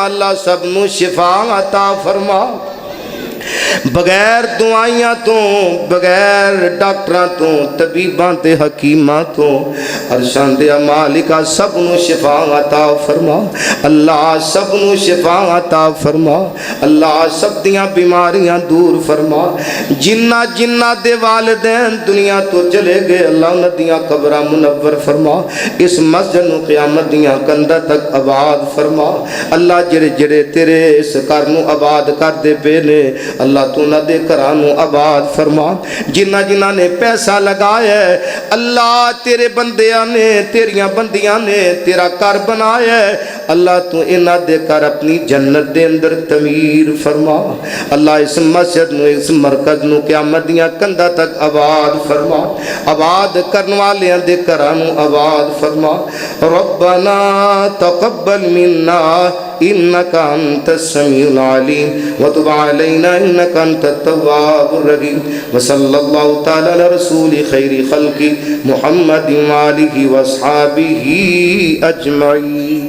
اللہ سب نو شفا عطا فرما بغیر دعائیاں تو بغیر ڈاکٹراں تو طبیباں تے حکیماں تو عرشاں دے مالکا سب نو شفا عطا فرما اللہ سب نو شفا عطا فرما اللہ سب دیاں بیماریاں دور فرما جنہ دے والدین دنیا تو چلے گئے اللہ انہاں دیاں قبراں منور فرما اس مسجد نو قیامت دیاں کندھاں تک آباد فرما اللہ جڑے تیرے اس گھر نو آباد کر دے پے نے اللہ تو نہ دے کرانو آباد فرما جنہ نے پیسہ لگایا ہے اللہ تیرے بندیاں نے تیریاں بندیاں نے تیرا کار بنایا ہے اللہ تو انہ دے کر اپنی جنت دے اندر تعمیر فرما اللہ اس مسجد نو اس مرکز نو قیامت دیاں کندھاں تک آباد فرما آباد کرن والیاں دے کرانو آباد فرما ربنا تقبل منا إنك أنت السميع العليم وتب علينا إنك أنت التواب الرحيم وصلى الله تعالى على رسول خير خلق محمد وآله وأصحابه أجمعين.